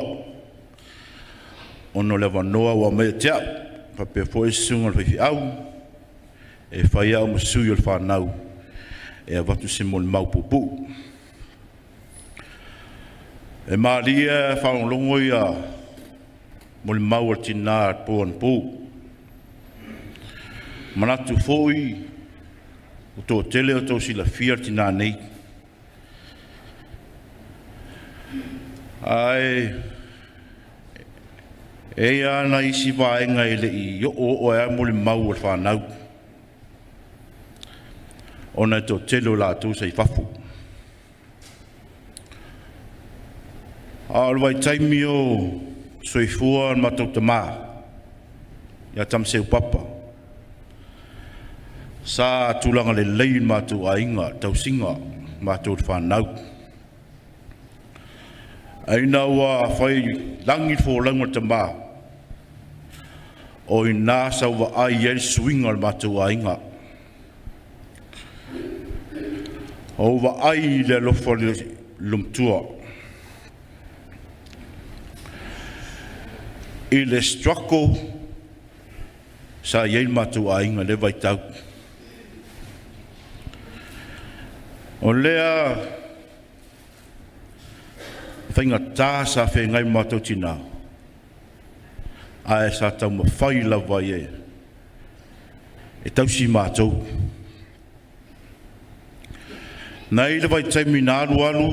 Ono le wanoa wa mea tea. Pape fōi sunga le au. E whai au masui o le whanau. E a watu se moli maupupu. E maalia whanolongo ia moli mau al tina puan pu. Manatu fōi o tō tele o tō sila whiar tina nei. Ai, e ana isi wāenga e le i o ea moli mau al whanau. Ona tō tele o la tō sei whafu. Alwai taimi o soifua an matou tamā. Ia tamseu papa. Sa tulanga le lein mātou ainga, tausinga, mātou whanau. Aina wa whai langi fō langa tamā. O i nāsa wa ai e swinga mātou ainga. O wa ai le lofa le lumtua. I le strako sa iei mātou ainga le vaitau. O lea whainga tā sa whengai mātou tina. Ae sa tau ma whai lawa e. E tausi mātou. Nei le vai taimi nāru alu.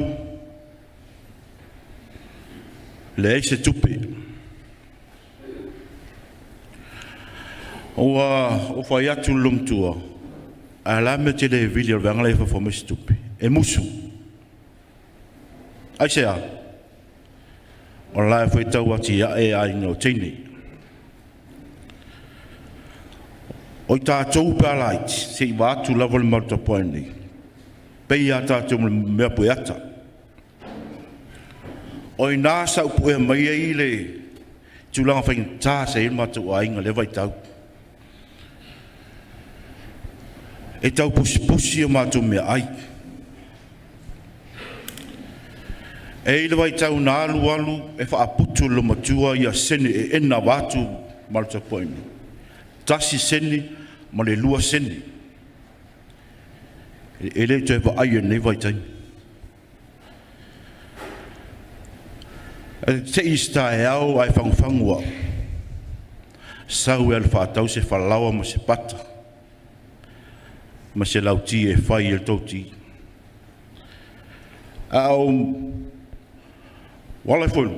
le se tupe o fai atu lumtua ala me te le vili o vanga le fa me stupe e musu ai se a o la foi tau ati e ai no tini o ta tau pa light se va tu level motor point pe ia ta tu me poeta o ina sa pu e mai ai le tu lang fa ta se ma tu ai nga le vai tau e tau pusi o ma tu me ai e le vai tau na alu e fa aputu lo matua ia sene e ena watu motor point tasi sene ma le lua sene e le te va ai nei vai tai te ista e au ai fangfangua sau e alfa tau se falawa ma se pata ma se lauti e fai el toti au wala fol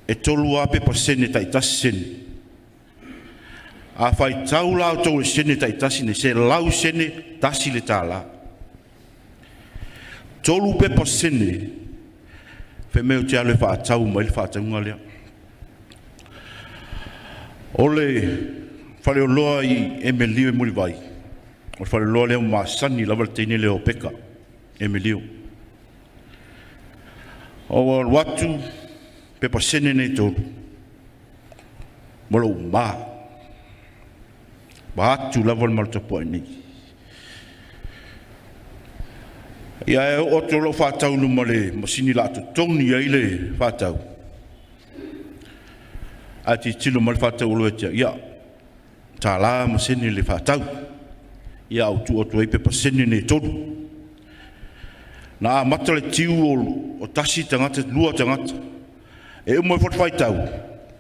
e tolu ape pa sene tai tasene a fai tau lau tau sene tai tasine se lau sene tasi le tala tolu pe pa sene fe meu te ale fa tau mai fa tau ngale ole fale loa i Emilio muli vai o fale loa le ma sani la valtini le opeka Emilio o watu pe pa sene nei tolu molo ma tu la vol malta poini ia e o tolo fa tau no mole masini la tu toni ai le fa tau ati tilo mal fa tau lo ia ta la masini le fa tau ia o tu o tu pe pa sene nei tolu na matale tiu o tasi tangata lua tangata e mo fot fai tau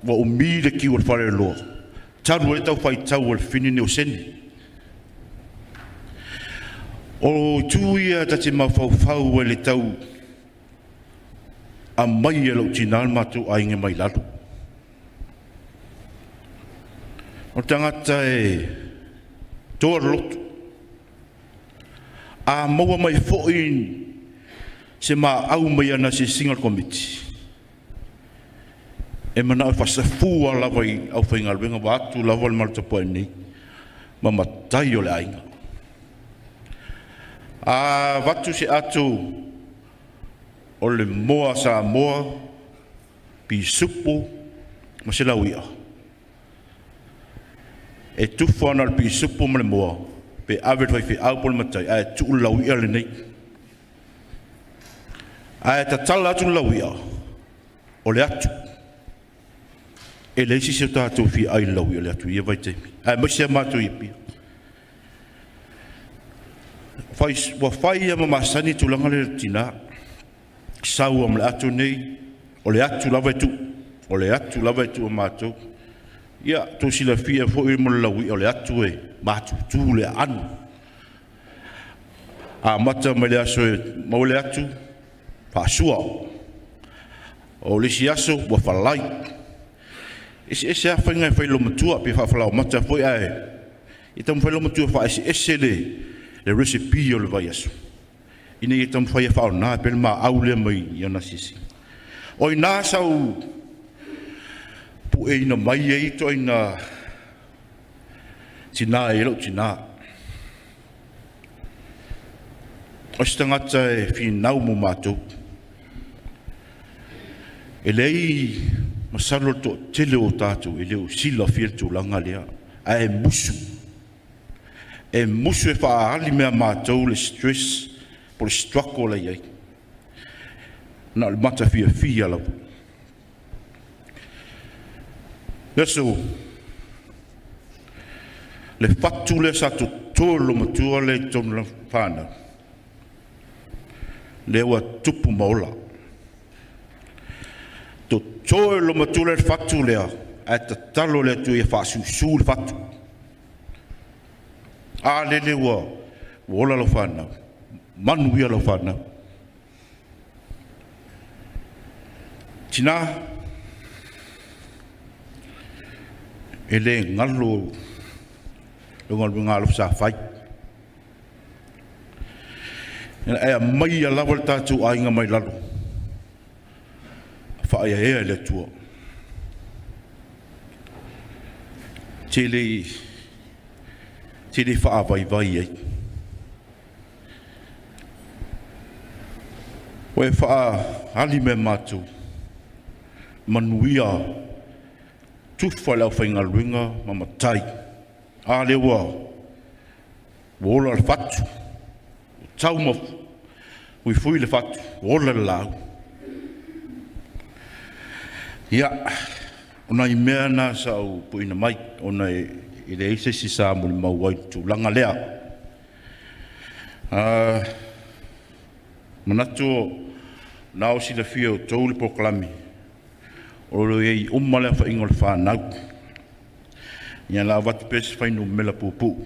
wa o mi le ki o fare lo tau e tau fai tau o fini ne o seni o tu ia tati ma fau e le tau a mai e lo tinal matu a inge mai lalo o tangata e toa lotu a maua mai fo'in se ma au mai ana se single committee e mana o fasa fua lava i au whainga luenga wa atu lava le malta poe ni ma matai o le ainga a watu se atu o le moa sa moa pi supu ma se lau ia e tufu ana le pi supu ma le moa pe avet vai fi au pol matai a e tu lau ia le nei a ta tala atu lau ia o le atu e le si se tātou fi ai lau ia le atu ia vai te a mo se mātou i pia wa fai ia mamasani tulanga le tina sau am le atu nei o le atu lava tu o le atu lava tu o mātou ia tu sila fi e fo i mo lau ia o le atu e mātou tu le anu a mata mai le aso e mau le atu Pasua o le siaso wa falai ese a fainga fai lo matua pe fa fala mata foi ai e tam fai lo matua fa ese le recipe o le vai aso ina e tam fai fa na pe ma aule mai ia na sisi o ina sau pu e ina mai e to ina tina e lo tina o stangata e fi nau mo matou e lei masalo to tele o tātou e leo sila fia tu langa lea a e musu e whaali mea mātou le stress po le strako la iai na le mata fia lau leso le fatu le sa to tolo matua le tonu la whana le ua tupu maola to toe lo matule fatu lea a ta talo le tu e fa su fatu a le wa wola lo fana manu ia lo fana tina ele ngalo ngalo sa fai e mai ala volta tu ai nga mai lalo fa ia le tu tili fa vai vai we fa ali me matu manuia tu fala fainga luinga mamatai a le wa wola fatu tau mo we fui le fatu wola la ya ona i mea na sa o puina mai ona i le ise si sa muli mauai tu langa lea manatu nao si le fia o tau le proklami o lo e umale fa ingol fa nau ia la vatu pesi fa inu mela pupu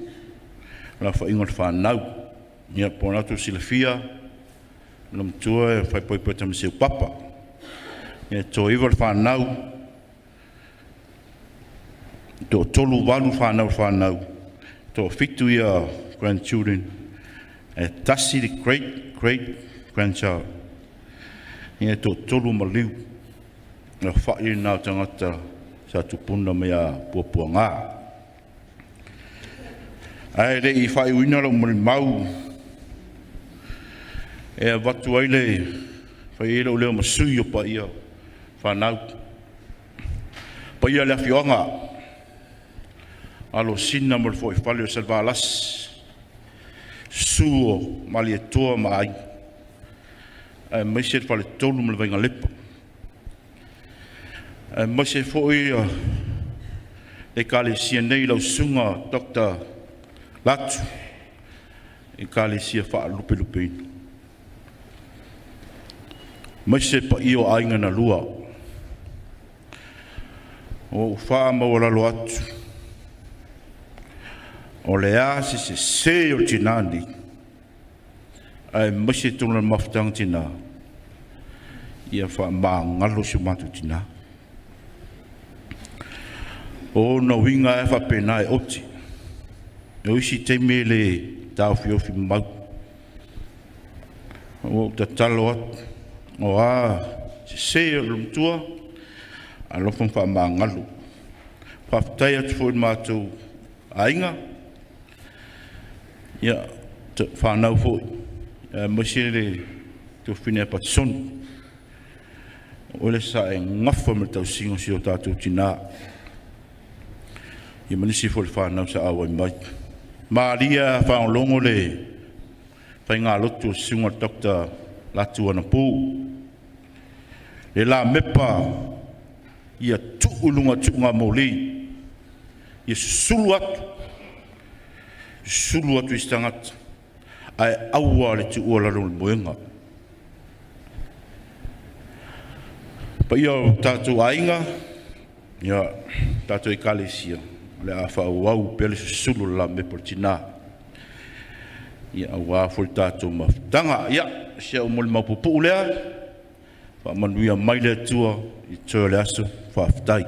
la fa ingol fa nau ia ponatu si le fia nom tua fa poi poi tam se papa ia to evil fa nau to tolu walu fa nau to fitu ia grandchildren tasi the great grandchild ia to tolu maliu na fai na tangata sa tupuna mea puapuanga ai le i fai uina lo mau e watu aile fai ilo leo masui o pa ia whanau pa ia le fionga alo sina mo foi fale o salvalas suo mali e toa mai mai se fale tolu mo venga lepa mai se foi e kale sia nei lo sunga Dr. Latu e kale sia fa lupe mai se pa io ainga na lua o fa ma wala lo atu o le asi se o tinandi ai mai se tuna maftang tina ia fa ma ngalo se matu tina o na winga e fa pena e oti o isi te mele tau fiofi mau o ta talo o se o lumtua a lofon fa ma ngalo fa tai atu fo matu ainga ia te fa nau fo mosile to fine pa son o le sa e ngafa me tau singo si o tatu tina ia manisi fo le fa nau sa awa mai Maria fa longo le fa nga lotu singo Dr. Latu ana pu le la mepa ia tuulunga tunga moli ia sulu atu istangat ai awa le tu ola lo moenga pa ia tatu ainga ia tatu ekalesia le afa wau pele sulu la me portina ia awa fo tatu maftanga ia se o mol mapupu lea fa manuia mai le tua i tole aso fa aftai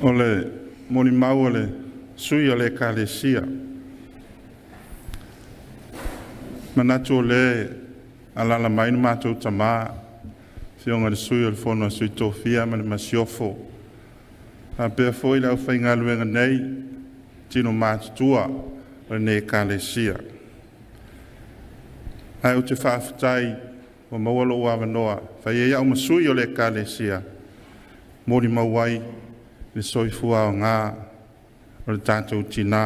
ole moni mau ole sui ole kalesia manatu le alala mai no matou tama fionga le sui ole fono sui tofia ma le masiofo a pe foi la fainga luenga nei tino matutua o ne kalesia ai o te whaafatai o mawalo o awanoa whai e au masui o le kalesia mori mawai le soifua o ngā o le tātou tina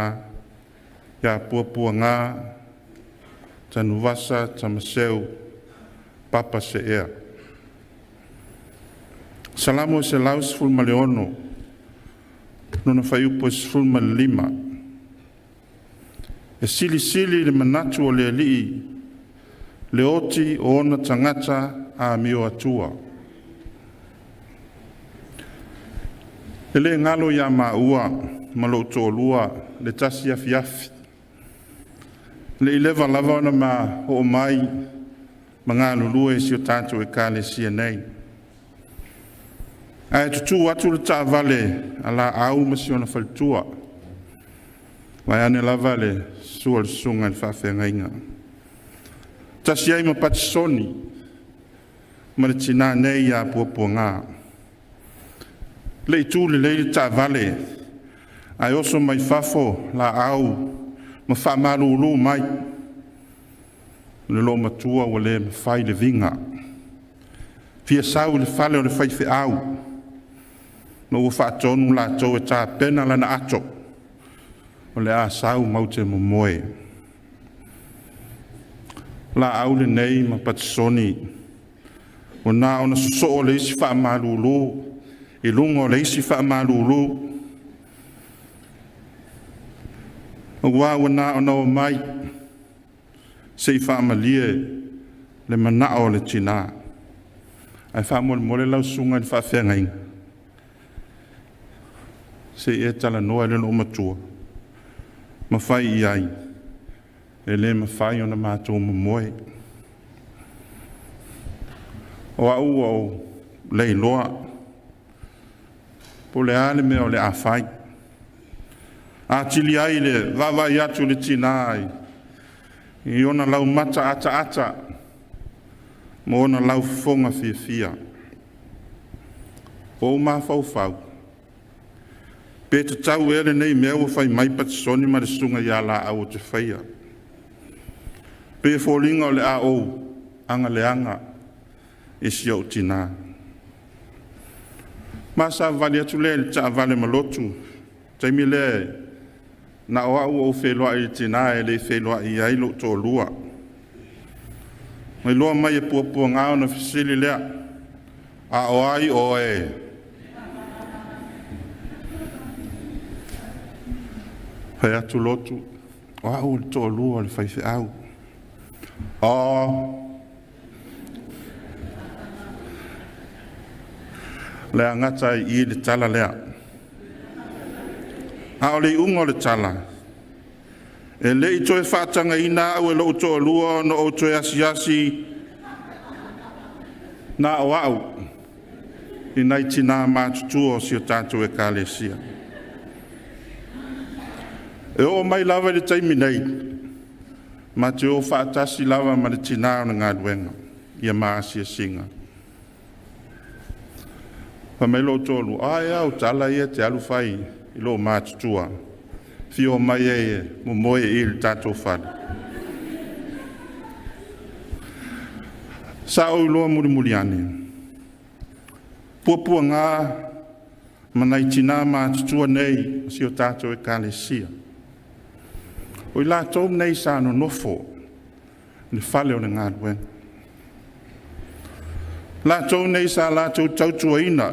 ia puapua ngā tanu wasa tamaseu papa se ea salamo se laus fulma leono nona fai upo fulma lima e sili le manatu o le alii le oti o ona tangata a mio atua e le ngalo ia maua ma lo tōlua le tasi afiafi Le i lewa lava ona ma ho mai ma ngā lulu e si o tātou e kāle sia nei. Ai tutu atu le tā vale a la au ma si ona whalitua. Mai ane lava le sua le sunga le whawhenga inga. Tasi ai ma pati soni ma le tina nei a puapua ngā. Le i tū le leile tā vale ai oso mai fafo la au ma whamarulu mai. Le lo matua o le mawhai le vinga. Fia sau le whale o le whaiwhi au. No ua whaatonu la tau e tā pena lana ato. O le a sau mau te momoe. La au le nei ma patisoni. O nā ona suso o le isi whaamarulu. I lunga o le isi whaamarulu. O wā wana ona o mai. Se i whaamalie le manao le tina. Ai whaamole mole lau sunga ni whaawhenga inga. Se e tala noa le no matua. Ma whai i ai. E le ma whai ona mātou ma moe. O au au lei loa. Po le ale me o le a whai. A tili ai le vavai atu le tina ai. I ona lau mata ata. Mo ona lau fonga fia. O ma fau. Pe te tau ere nei mea ua whai mai patisoni ma le sunga ia la au te whaia. Pe fōlinga o le a ou, anga le anga, e si au tina. Ma sa vali atu le ta vale malotu, taimi le na o au wheloa i tina e le wheloa i ailo tō lua. Mai loa mai e puapua ngāo na fisili lea, a o ai o e. Pai atu lotu, o au le tō lua le whaiwhi au. Le angata i le tala lea. A o le ungo le tala. E le i toe whātanga ina au e lo tō lua no o toe asi na o au. I nai tina mātutu o si o tātou e kāle sia. E o mai lava le taimi nei, ma te o whaatasi lava ma le tinao na ngā duenga, ia maasia singa. Pa mai lo tolu, ai au tala ia te alu whai, i lo mātutua, fio mai e mo moe i le tātou whada. Sa o iloa muri ane, puapua ngā, manai tina mātutua nei, si o tātou e kāle sia. O i la tau nei sa no nofo, le whale o le ngā duenga. La tau nei sa la tau tautua ina,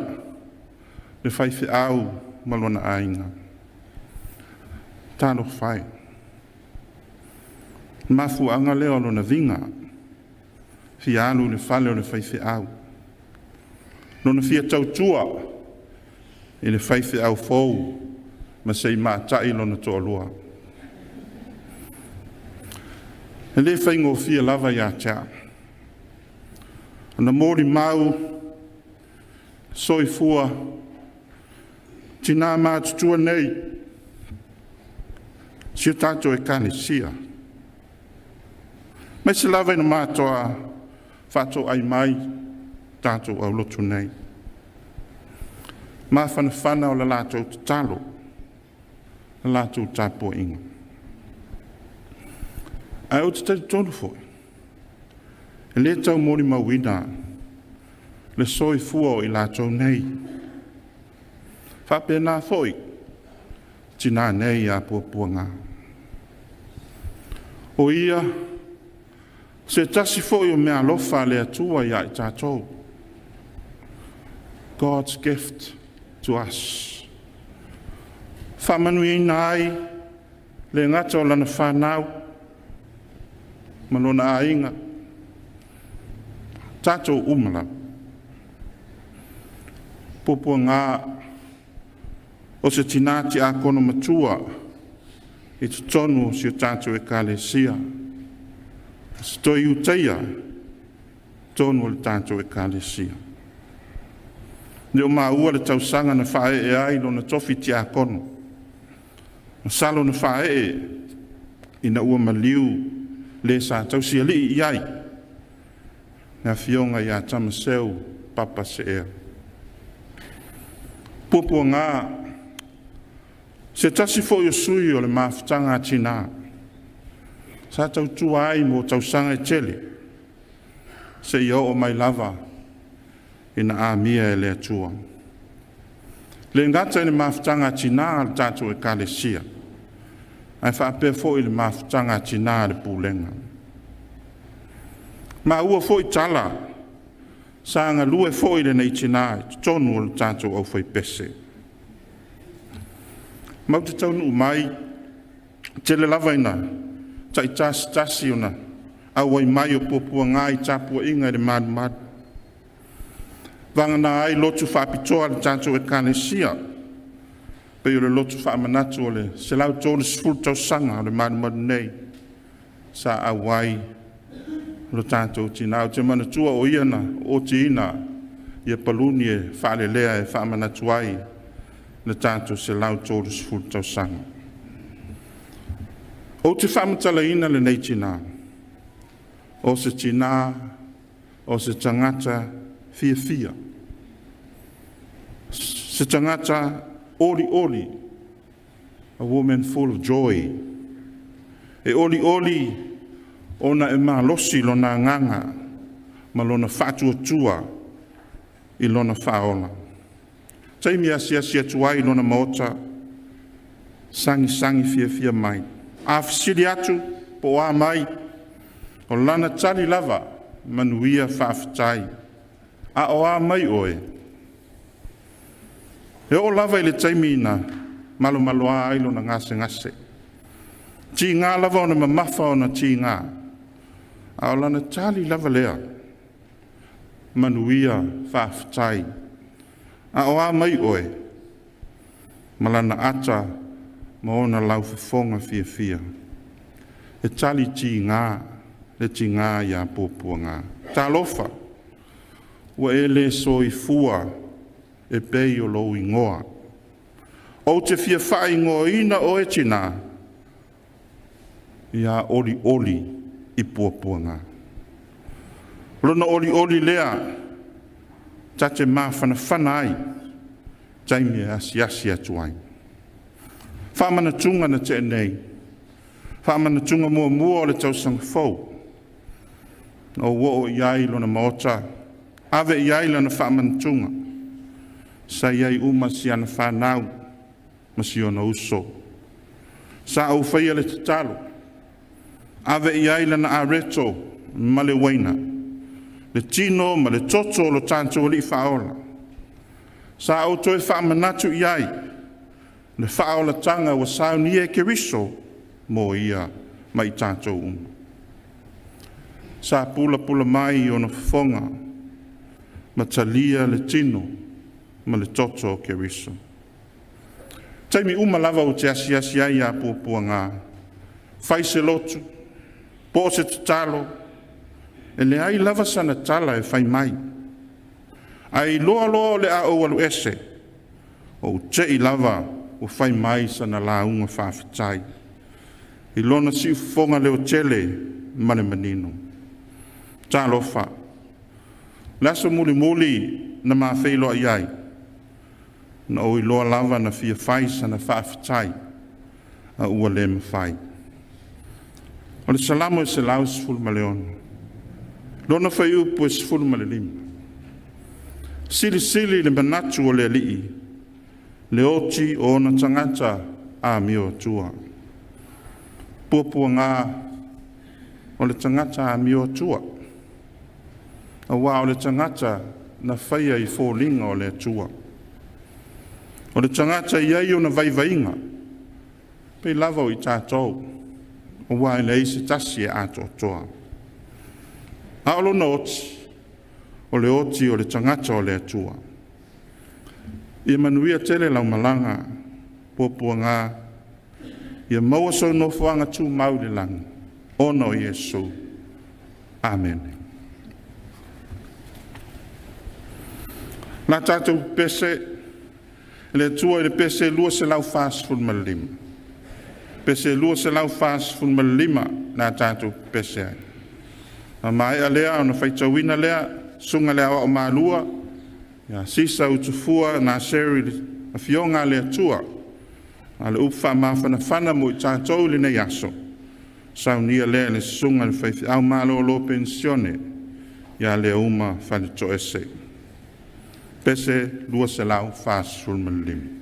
le whaiwhi au malona ainga. Tāno whai. Mafu anga leo lona vinga, fi alu le whale o le whaiwhi au. Lona fia tautua, i le whaiwhi au fau, ma sei mātai lona toa lua. E le whaingo fia lava ia tea. Ana mōri mau, soi fua, tina mātutua nei, si o tātou e kāne sia. Mai se lava ina mātoa, whātou ai mai, tātou au lotu nei. Mā whana o la lātou te talo, la lātou tāpua inga. Ai o te tari tonu foi. E le tau mori mawina, le soi fua o i lātou nei. Whape nā foi, tina nei a puapua ngā. O ia, se tasi foi o mea lofa le atua ia i tātou. God's gift to us. Whamanui ina ai, le ngata o lana whanau, malona ainga. Tātou umala. Pupua ngā o se tinati a kono matua i tu tonu si o tātou e kālesia. Stoi u teia, tonu o le tātou e kālesia. Leo maua le tausanga na whae e ai lo na tofi ti a kono. Na salo na whae e ina ua maliu le sa tausia li i ai. Na fionga i a tamaseu papa se ea. Pupua ngā, se tasi fo yo sui o le mafutanga tina. Sa tau tua ai mo tausanga e tele. Se i o mai lava ina a mia e le atua. Le ngata ina mafutanga tina al tatu e kalesia. Ai whape fo i le mafutanga tina le pulenga. Ma ua fo i tala, sa anga lue fo i le nei tina, tonu o le tatu au fai pese. Mau te taunu mai, tele lava ina, tai tasi ona, au ai mai o popua ngā i tapua inga i le madu. Vanga na ai lotu whapitoa le tatu e kalesia, pe o le lotu whamanatu o le se lau tōle sifuru tau sanga o le madu nei, sa awai lo tātou tina o te manatua o iana o te ina ia paluni e whaale lea e whamanatu ai le tātou se lau tōle sifuru tau sanga. O te whamatala ina le nei tina, o se tina, o se tangata fia. Se tangata oli, a woman full of joy. E oli, ona e malosi lona nganga, ma lona whatuatua i lona whaola. Taimi asia tuai lona maota, sangi fia mai. A fisiri atu, po a mai, o lana tali lava, manuia whaafitai. A o a mai oe. E o lava i le taimi ina, malo a ailo na ngase. Ti ngā lava o na mamafa o na ti ngā. A o lana tali lava lea, manuia whaafitai. A o a mai oe, malana ata, ma ona lau whafonga fia. E tali ti ngā, le ti ngā ia pōpua ngā. Tā lofa, ua e le soi fua, e pei o lou ingoa. O te fia whai ingoa ina o e tina, ia oli i pōpua ngā. Lona oli lea, ta te mawhana ai, taimi e asi atu ai. Whamana tunga na te nei, whamana tunga mua o le tausanga fau. O wo iai lona maota, ave iai lana whamana tunga. Sa iai uma si ana whanau, ma si ona uso. Sa au whaia le tatalo, ave iai lana areto, ma le waina. Le tino ma le toto lo tanto li whaola. Sa au toi whamanatu iai, le whaola tanga wa sauni e keriso, mo ia mai tanto Sa pula mai o na whafonga, ma talia le tino, ma le toto ke riso. Taimi lava o te asi ai a pōpua ngā. Whai se lotu, po se tatalo, e le ai lava sana tala e whai mai. Ai loa le a o alu ese, o te I lava o whai mai sana la unga whawhitai. I lona si ufonga leo tele, mane manino. Tā lofa. Laso muli na ma whailo iai. Na o I loa lava na fia whai sana whawhitai. A ua le mawhai. O le salamo e se lau sifuru ma leona. Lona whai upu e sifuru ma le lima. Sili le manatu o le alii. Le oti o na tangata a mio tua. Pupua ngā o le tangata a mio tua. A wā o le tangata na whaia I fōlinga o le tua. O le tangata I o na vaivainga. Pei lava o I tātou. O wā I le isi tasi e ato toa. A olo na oti. O le oti o le tangata o le tua. I manuia tele lau malanga. Pōpua ngā. ia maua so no fuanga tu mau le lang. Ono Yesu. Amen. Na tātou pese, le tua le pese lua se lau fast food malima. Pese lua se lau fast food malima na tātou pese ai. A mai a lea, ona whaitawina lea, sunga lea o maalua, ia sisa utufua na seri a fionga lea tua. A le upa mawhana whana mo i tātou le nei aso. Sau nia lea le sunga le whaithi au malo lo pensione, ia lea uma whane to ese. Pese lua se lau fast food malima.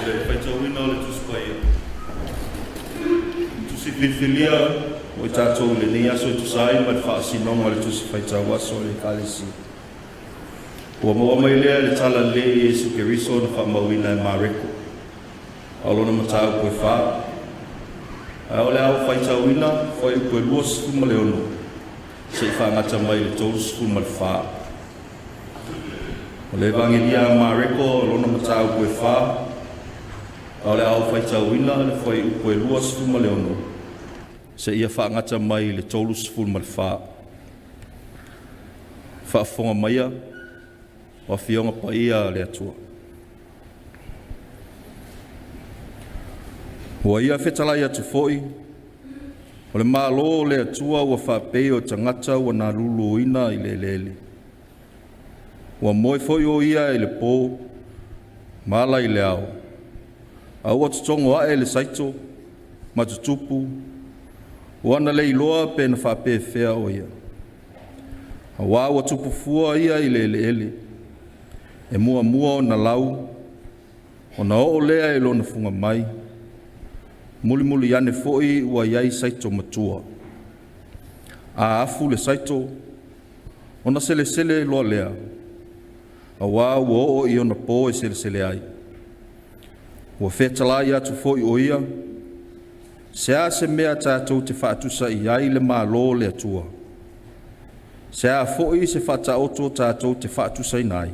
Le whaitauina o le tusipaia. Tusi whiwhilia o i tātou le ni aso i tusai ma le whaasinonga le tusi whaitau aso le kalesi. Ua maua mai lea le tala le Iesu Keriso na whaamauina e Mareko. Alona matau koe wha. A o le au whaitauina, whai koe lua sifu ma le ono. Se i whaangata mai le tolu sifu ma le wha. O le evangelia a Mareko, alona matau koe wha. A o le au whaitauina, le whai koe lua sifu ma le ono. Se ia whaangata mai le tolu sifu ma le wha. Whaafonga maia, wa fionga pa ia le atua. Ua ia whetalai atu foi, o le mālo le atua ua whapei o tangata ua nā luluina i le lele. Ua moe foi o ia i le pō, mala i le au. A ua tutongo ae le saito, matutupu, ua na le iloa pe na whapei whea o ia. A ua tupu fua ia i le lele. E mua o na lau, o na o lea e lo na funga mai, muli ane foi ua iai saito matua. A afu le saito, o na sele loa lea, a ua o i o na pō e sele ai. Ua whetalai atu foi o ia, se a se mea tātou te whaatusa i ai le mālo le atua. Se a foi se whataoto tātou te whaatusa i nai.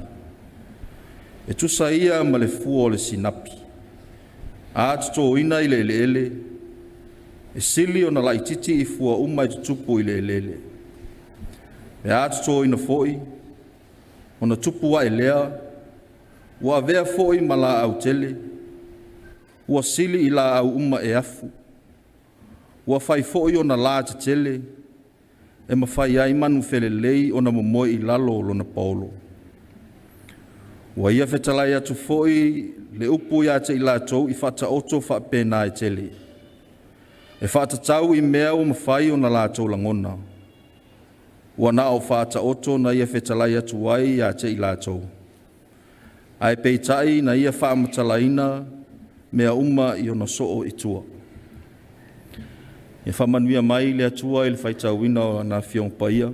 E tusa ia ma le fua o le sinapi. A tuto ina i le ele. E sili o na laititi i fua uma i tutupu i le ele. E a tuto ina foi. O na tupu wa elea. Ua vea foi ma la au tele. Ua sili i la au uma e afu. Ua fai foi o na la te tele. E ma fai ai manu felelei o na momoi i lalo lo na paolo. Ua ia whetalai atu foi le upu ia te i lātou i whata oto whapena e tele. E whata tau i mea o mawhai o na lātou langona. Ua na o whata oto na ia whetalai atu wai ia te i lātou. Ai peitai na ia whaamatalaina mea uma i o na soo i tua. E whamanuia mai le atua i le whaitauina o na whiong paia.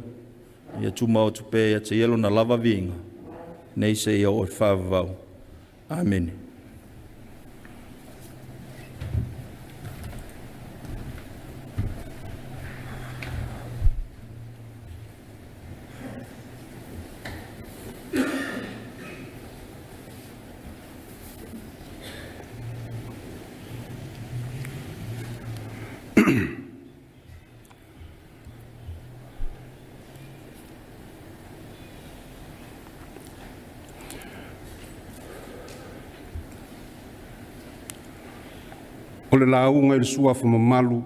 Ia tuma o tupe ia te ielo na lava vinga. Nei se ia o whaavau. Amen. O le launga i le suafa mamalu,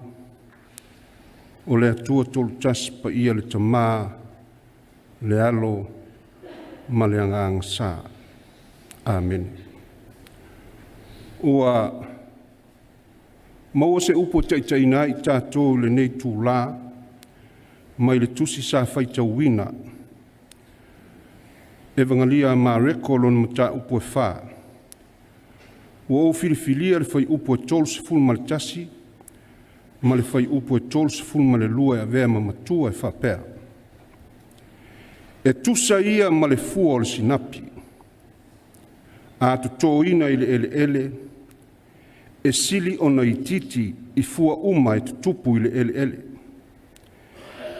o le atua tolu tasi pa ia le tamā, le alo, ma le anganga sā. Amen. Ua maua se upo taitaina i tātou le nei tūlā, mai le tusi sa whaitauina, e vangalia Mareko lon mata upo e whā. Ua o filifilia le whai upo e tolu sifuru ma le tasi, ma le whai upo e tolu sifuru ma le lua e avea ma matua e whapea. E tusa ia ma le fua o le sinapi, a tu tōina i le ele, e sili ona i titi i fua uma e tutupu i le ele.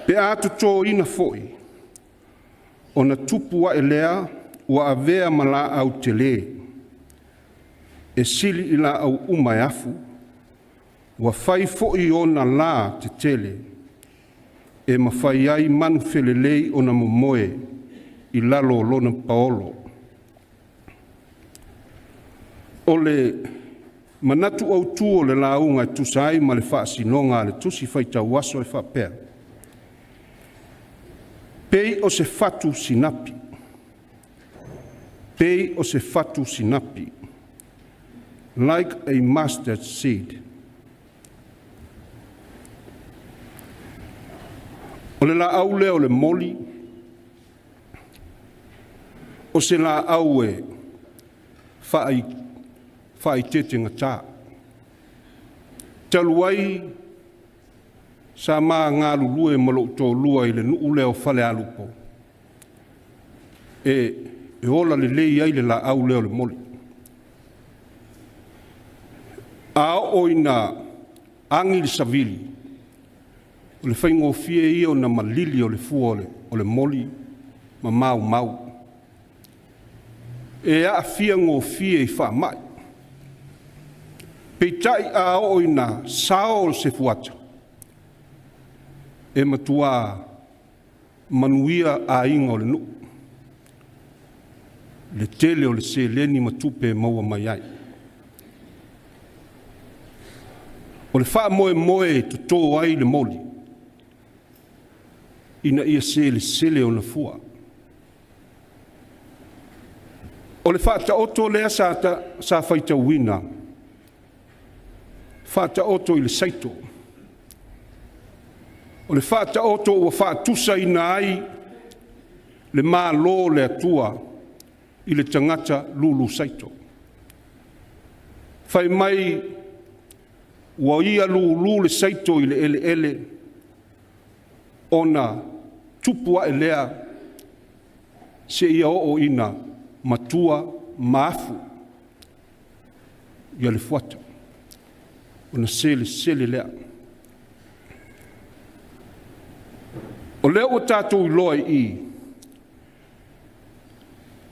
Pe a tu tōina foi, ona tupu wa elea ua avea ma la au te le, e sili i la au uma e afu, ua fai foi ona la te tele, e ma fai ai manu felelei ona momoe i lalo lona paolo. O le manatu au tuo le launga e tusai ma le whaasinonga le tusi whaitau aso e whapea. Pei o se fatu sinapi. Pei o se fatu sinapi. Like a mustard seed. O le la au leo le moli. O se la au e whai tete ngata. Taluai sa maa ngā lulue malo tō lua i le nuu leo whale alupo. E ola le lei ai le la au leo le moli. A oina angi le savili. O le whaingo fie i o na malili o le fua o le moli ma mau mau. E a fia ngō fie i wha mai. Peitai a oina sao o se fuata. E matua manuia a inga o le nuu. Le tele o le se leni matupe maua mai ai. O le wha moe moe to tō ai le moli. Ina ia se le sele o na fua. O le wha ta oto lea sa whaita wina. Wha ta oto i le saito. O le wha ta oto ua wha tusa ina ai le maa lo le atua i le tangata lulu saito. Whai mai ua ia lulu le saito i le ele ele ona tupua e lea se ia o ina matua maafu ia le fuata. Ona sele lea. O leo o tātou i loa i.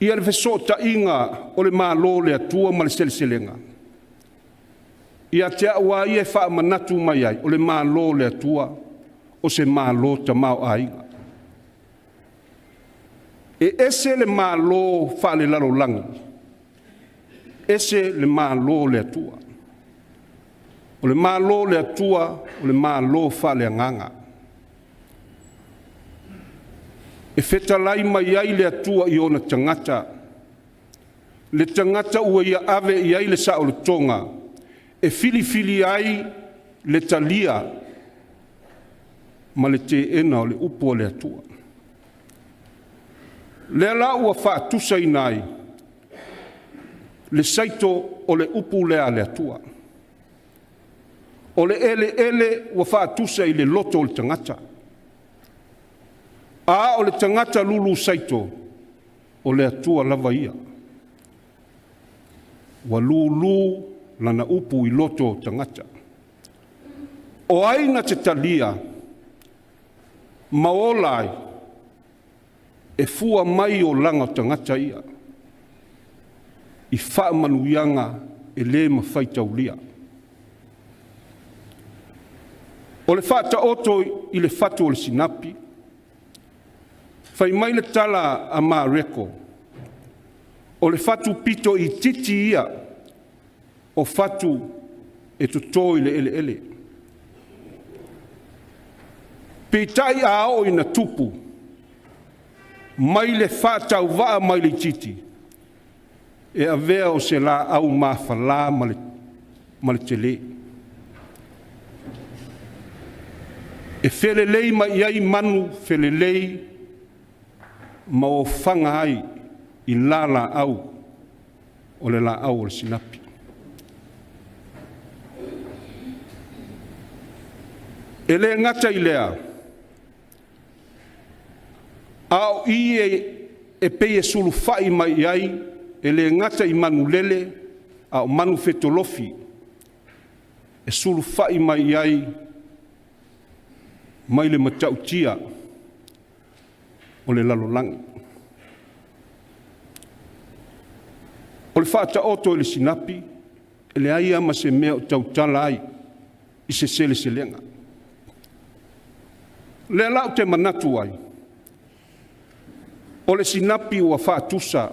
Ia le feso ta inga o le maa lo le atua ma le seleselenga. Ia te awa ia e wha manatu mai ai o le maa lo le atua o se maa lo ta mau a inga. E ese le maa lo wha le lalo langi. Ese le maa lo le atua. O le maa lo le atua o le maa lo wha le anganga. E fetalai mai ai le atua i ona tangata. Le tangata ua ia ave i ai le sa o le tonga. E fili ai le talia ma le te ena o le upo le atua. Le ala ua wha tusa inai le saito o le upu lea le atua. O le ele ua wha tusa i le loto o le tangata. A o le tangata lulu saito o le atua lava ia. Wa lulu lana upu i loto tangata. O aina te talia maolai e fua mai o langa tangata ia. I wha manuianga e le mawhaita ulia. O le whata oto i le whatu o le sinapi. Fai mai le tala a Mareko. O le whatu pito i titi ia. O whatu e tuto i le ele. Peitai a o ina tupu. Mai le whata u waa mai le titi. E a vea o se la au mawhala ma le tele. E whelelei ma iai manu whelelei ma o whanga ai i la au o le la au o le sinapi. E le ngata i lea au i e pei e sulu whai mai ai e le ngata i manu lele au manu fetolofi e sulu whai mai ai mai le matautia o le lalolangi. O le whaata oto i le sinapi, e le aia ma se mea o tautala ai i se sele se lenga. Le alau te manatu ai. O le sinapi ua whaatusa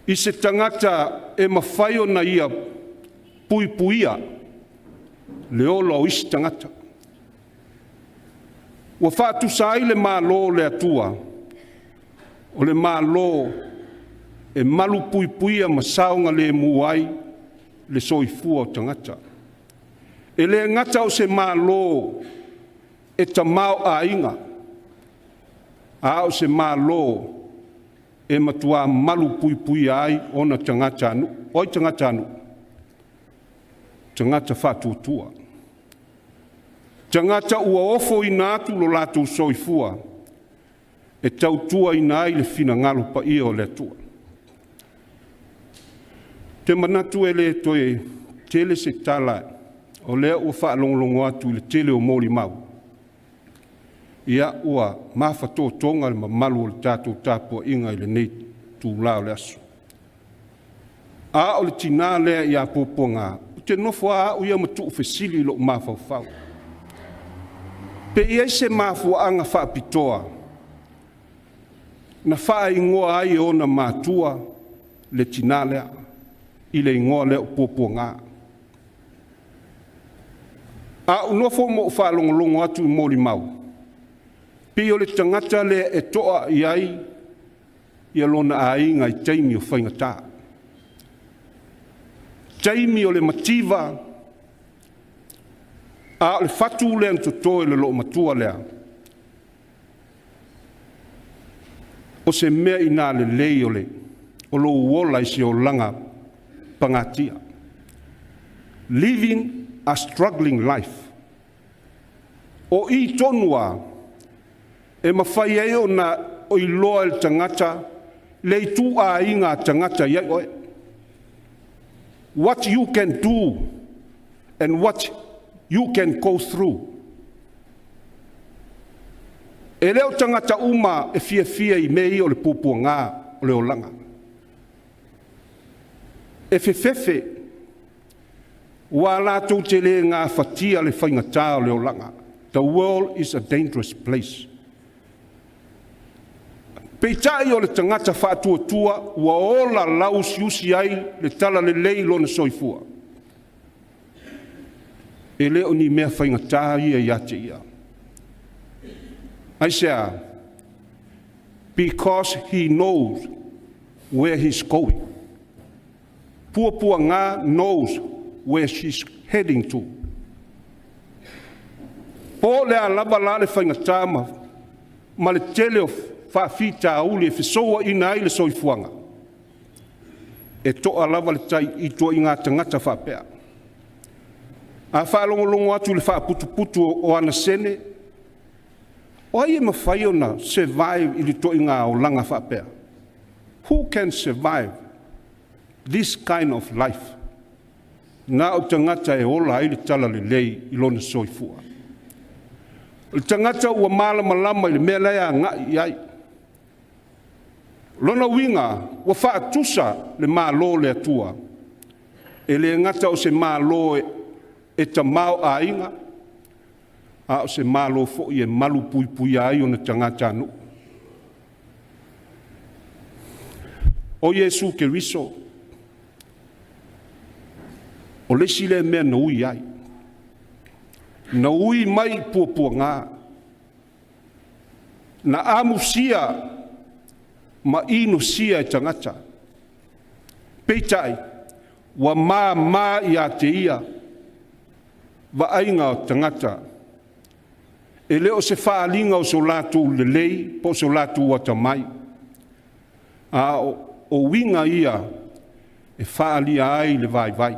i se tangata e mawhaio na ia puipuia le olo o isi tangata. Ua whaatusa ai le malo le atua o le malo e malu puipuia ma saunga le muai le soifua o tangata. E le ngata o se malo e tamau a inga. A o se malo e matua malu pui pui ai ona tangata anu. Oi tangata anu. Tangata whatutua. Tangata ua ofo ina atu lo lātou soifua. E tautua ina ai le fina ngalo pa ia o le atua. Te manatu e le toe tele se tala o lea ua whaalongolongo atu le tele o mori mau. Ia ua mawhato tonga le mamalu o le tātou tāpua inga i le nei tū lao le aso. A o le tina lea ia pōponga, te nofo a o ia matu fesili lo mawhauwhau. Pe ia se mawhua anga whaapitoa, na wha ingoa ai o na mātua le tina lea, i le ingoa lea o pōponga. A unofo mo whaalongolongo atu i mori mau. Pe o le tangata le e toa i ai, i alona a inga i teimi o whaingata. Teimi o le mativa, a o le fatu le antotoe le lo matua lea. O se mea ina le lei o le, o lo uola i se o langa pangatia. Living a struggling life. O i tonua, e mawhai e o na o i loa el tangata, le i tū a inga tangata iai oe. What you can do and what you can go through. E leo tangata uma e fia i mei o le pupua ngā o le olanga. E fefefe, wa lātou te le ngā whatia le whaingatā o le olanga. The world is a dangerous place. Peitai o le tangata whātua ua ola lau siusi ai le tala le lei lona soifua. E leo ni mea whaingatā ia i ate ia. I say, because he knows where he's going. Puapua ngā knows where she's heading to. Po le alaba la le whaingatā ma le tele o whaafita auli e whisoa ina ai le soifuanga. E toa lava le tai i toa i ngā tangata whaapea. A whaalongolongo atu le whaaputuputu o ana sene, o ai e mawhai ona survive i le toa i ngā o langa whaapea. Who can survive this kind of life? Nā o tangata e ola ai le tala le lei i lona soifua. Le tangata ua malama i le mea lea ngai i ai. Lona winga ua whaatusa le mālo le atua. E le ngata o se mālo e tamau a inga. A o se mālo fo i e malu pui ai o na tangata anu. O Yesu ke riso. O lesi le mea na ui ai. Na ui mai puapua ngā. Na amusia ma ino sia e tangata. Peitai, wa mā i a te ia, wa ainga o tangata. E leo se whaalinga o so lātou le lei, po so lātou o tamai. A o winga ia, e whaalia ai le vai.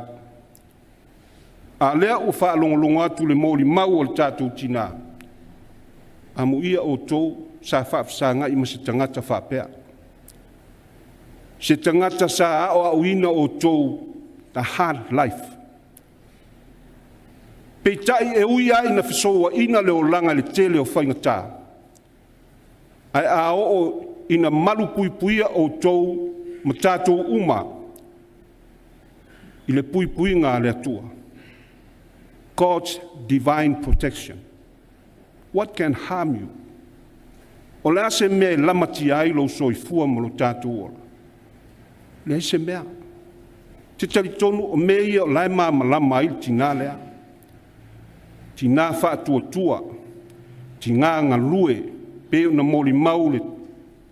A lea o whaalongolongo atu le mōri mau o le tātou tina. Amu ia o tō sa whaafisanga i ma se tangata whaapea. Se tangata sa ao au ina o tō the hard life. Peitai e ui ai na whisoa ina leo langa le tele o whaingatā. Ai a o ina malu puipuia o tō ma tātou uma i le puipui ngā le atua. God's divine protection. What can harm you? O le ase mea lamati ai lo soifua ma lo tātou ora. Le ase mea. Te talitonu o mea ia o lai maa malama ai tina lea. Tina whaatua, tina ngā lue, peo na mori mau le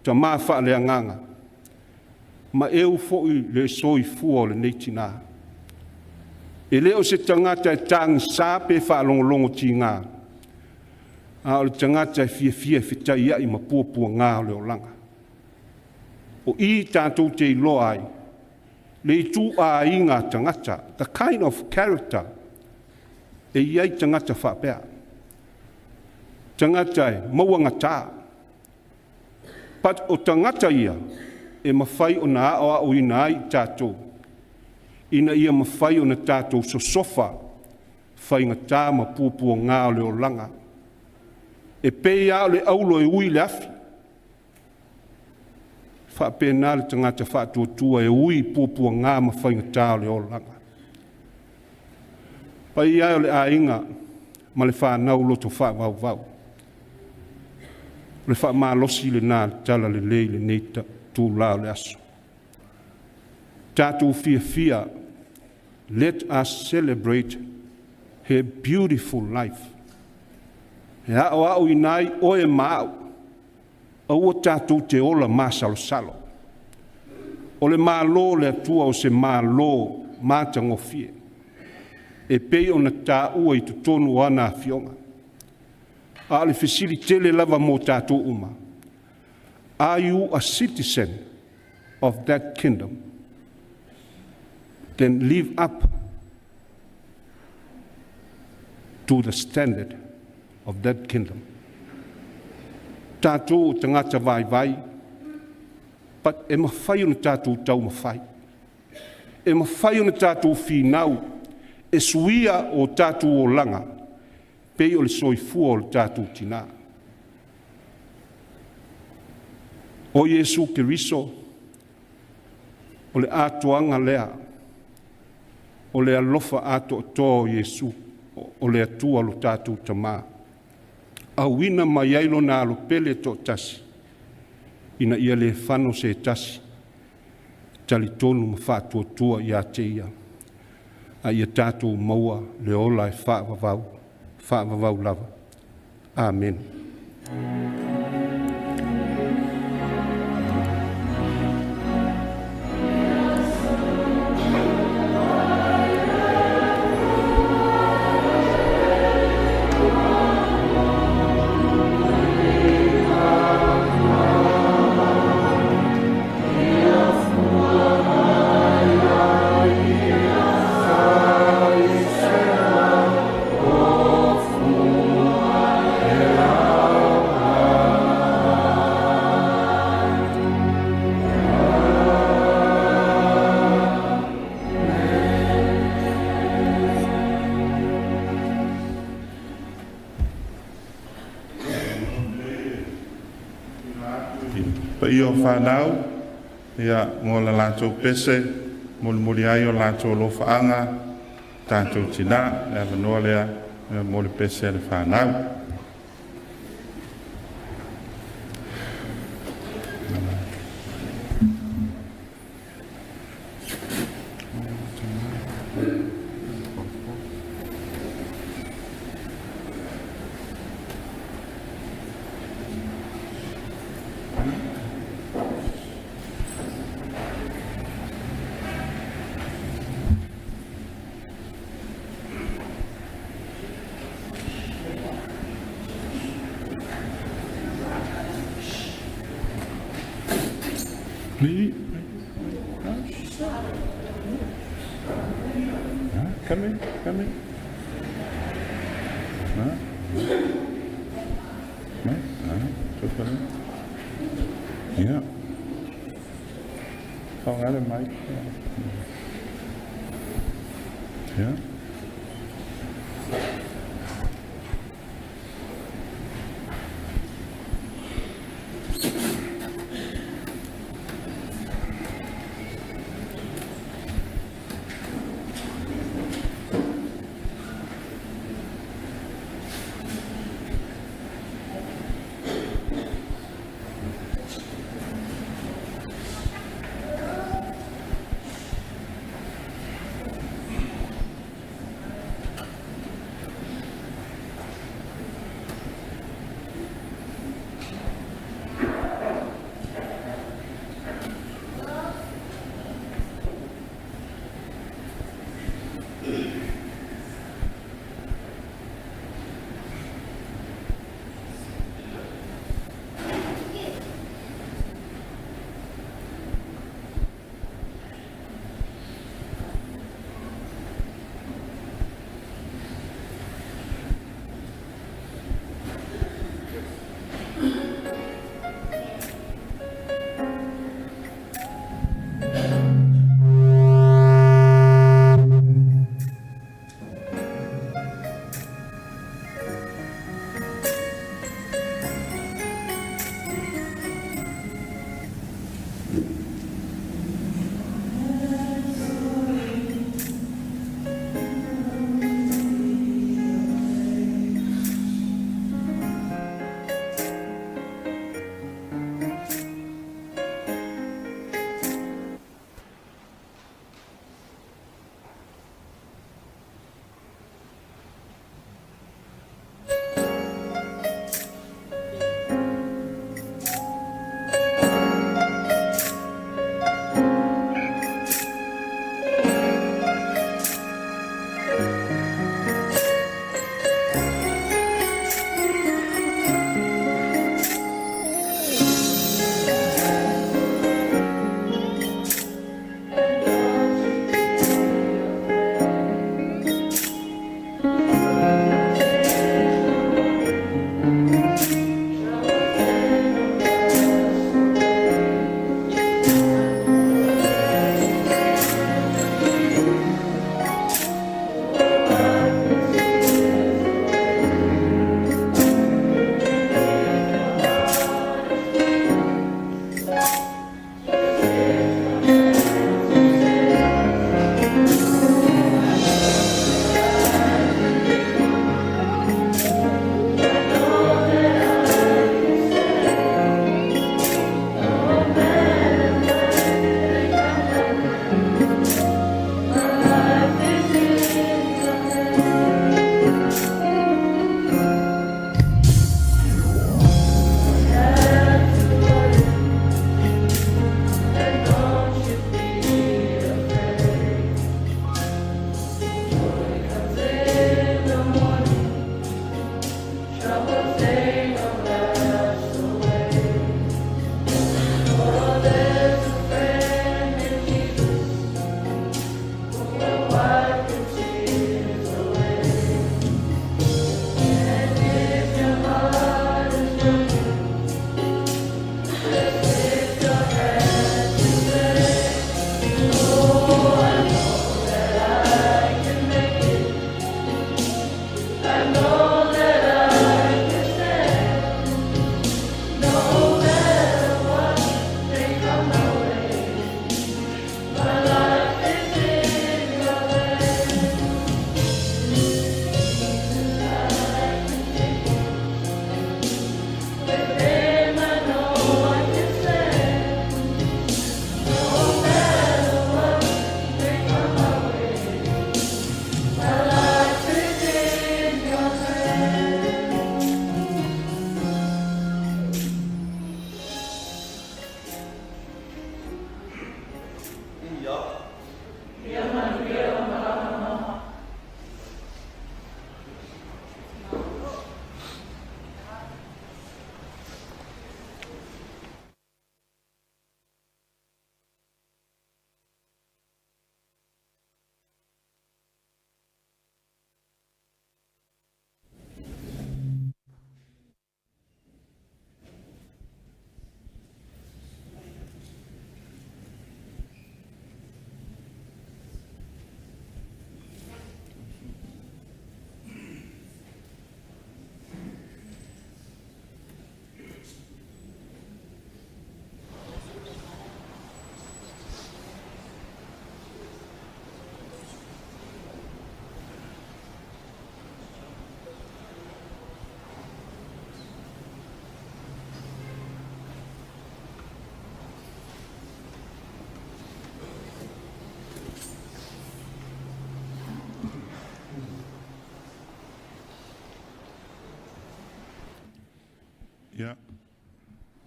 ta maa wha lea nganga. Ma eu foi le soifua o le nei tina. E leo se tangata e tangi sāpe whaalongolongo ti ngā. A o le tangata e fia fitai ia i ma puapua ngā o leo langa. o I tātou te iloa ai, le I tū a inga tangata, the kind of character e iai tangata whapea. Tangata e mauanga tā. Pat o tangata ia, e mawhai o na aoa o ina ai tātou. Ina ia mawhai o na tātou so sofa, whai ngā tā ma pūpua ngā o leo langa. E pēia o le aulo e ui le afi. Whapena le tangata whātua e ui pūpua ngā ma whai ngā tā o leo langa. Pai ai o le ainga, ma le whanau loto whāwau vau. Le whamalosi le nā tala le lei le neita tū lao le aso. Tātou fia, let us celebrate her beautiful life. He ao inai oe mau, au o tātou te ola māsalo salo. O le mālo le atua o se mālo mātango fie. E pei o na tā ua I tutonu ana fionga. A le fesili tele lava mo tātou uma. Are you a citizen of that kingdom? Then live up to the standard of that kingdom. Tātou tangata vai, but e mawhai o na tātou tau mawhai. E mawhai o na tātou whinau, e suia o tātou o langa, pei o le soifua o le tātou tina. O Yesu Keriso, o le atoanga lea, o le alofa ato tō Yesu, o le atua lo tātou tamā. A wina mai ailo nā alo pele tō tasi, ina ia le whano se tasi, tali tonu ma whātua tua ia te ia. A ia tātou maua le ola e whaavavau lava. Amen. Pa i o whanau, ia ngō la lātou pese, muli ai o lātou lo whaanga, tātou tina, e awanoa lea, muli pese le whanau. Come in. Ja. Gewoon alle Mike. Ja.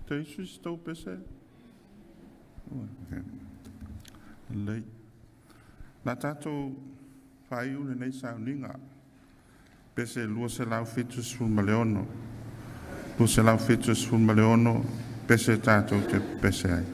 te isu si tau pese. Lei. Nā tātou whai ule nei sauninga. Pese lua se lau fitu sifun maleono. Lua se lau fitu sifun maleono. Pese tātou te pese ai.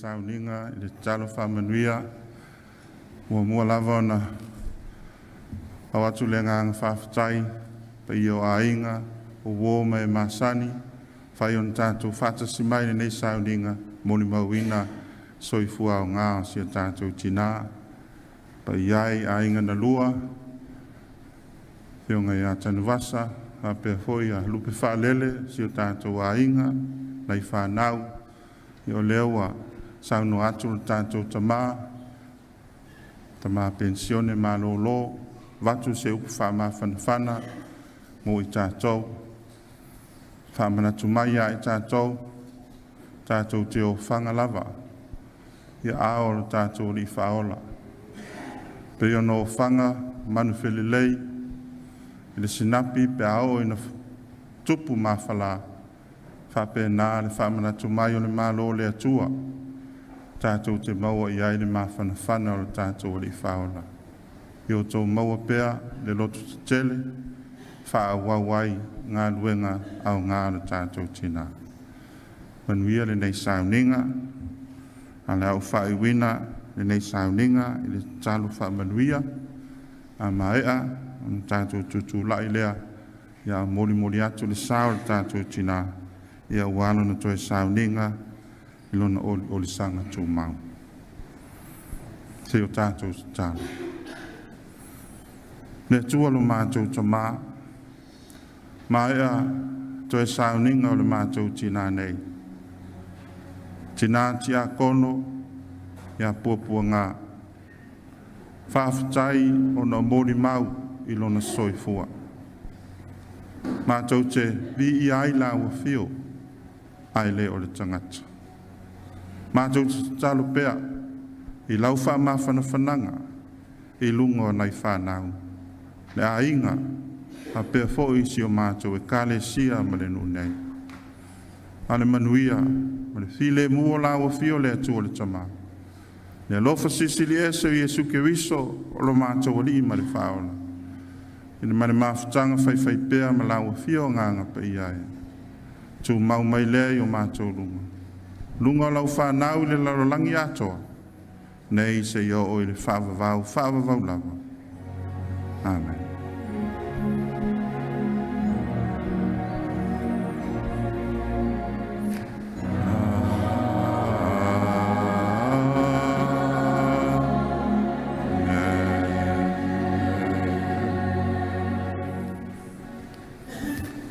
sauninga i le talo whamanuia mua lava ona au atu le nganga whawhatai pa i o ainga o wōma e masani whai on tātou whatasi mai nei sauninga moni mauina soifua o ngā si o tātou tina pa i ai ainga na lua whionga i a tanuvasa a pia foi a lupe whaalele si o tātou ainga nei whanau i o lewa sauno atu tātou tamā pensione malolo watu se upu whama whanawhana mo i tātou whamanatu mai a i tātou te o whangalava i aoro tātou li whaola pe ono o whanga manu whelelei i le sinapi pe ao ina tupu mawhala whape nā le whamanatu mai o le malo le atua tātou te maua i aile mawhanawhana o le tātou li whaola i o tō maua pea le lotu te tele whāwawai ngā luenga au ngā na tātou tina. Manuia le nei sauninga, a le au whaiwina le nei sauninga i le talo whaamanuia, a maea, na tātou tutu lai lea, ia moli atu le sao le tātou tina, ia wano na toi sauninga, i lona o le sanga tū mau. Se o tātou talo. Le tua lo mātou ta mā, maea toi sauninga o le mātou tina nei. Tina tia kono, ia puapua ngā. Whaafatai o na mori mau i lona soifua. Mātou te vi i ai la ua fio, ai le o le tangata. Mātou te talo pea, i lau wha mawhana whananga, i lunga o nei whanau. Le a inga, a pea fo isi o mātou e kale sia ma le nunei. A le manuia, ma le file mua la ua fio le atua le tama. Le alofa sisili ese o Iesu Keriso o lo mātou ali ma le whaola. I le mane mawhatanga whai pea ma la ua fio nganga pa iai. Tu mau mai lea i o mātou lunga. Lunga lau whanau le larolangi atoa. Nei se yo o i le whaavavau lava. Amen.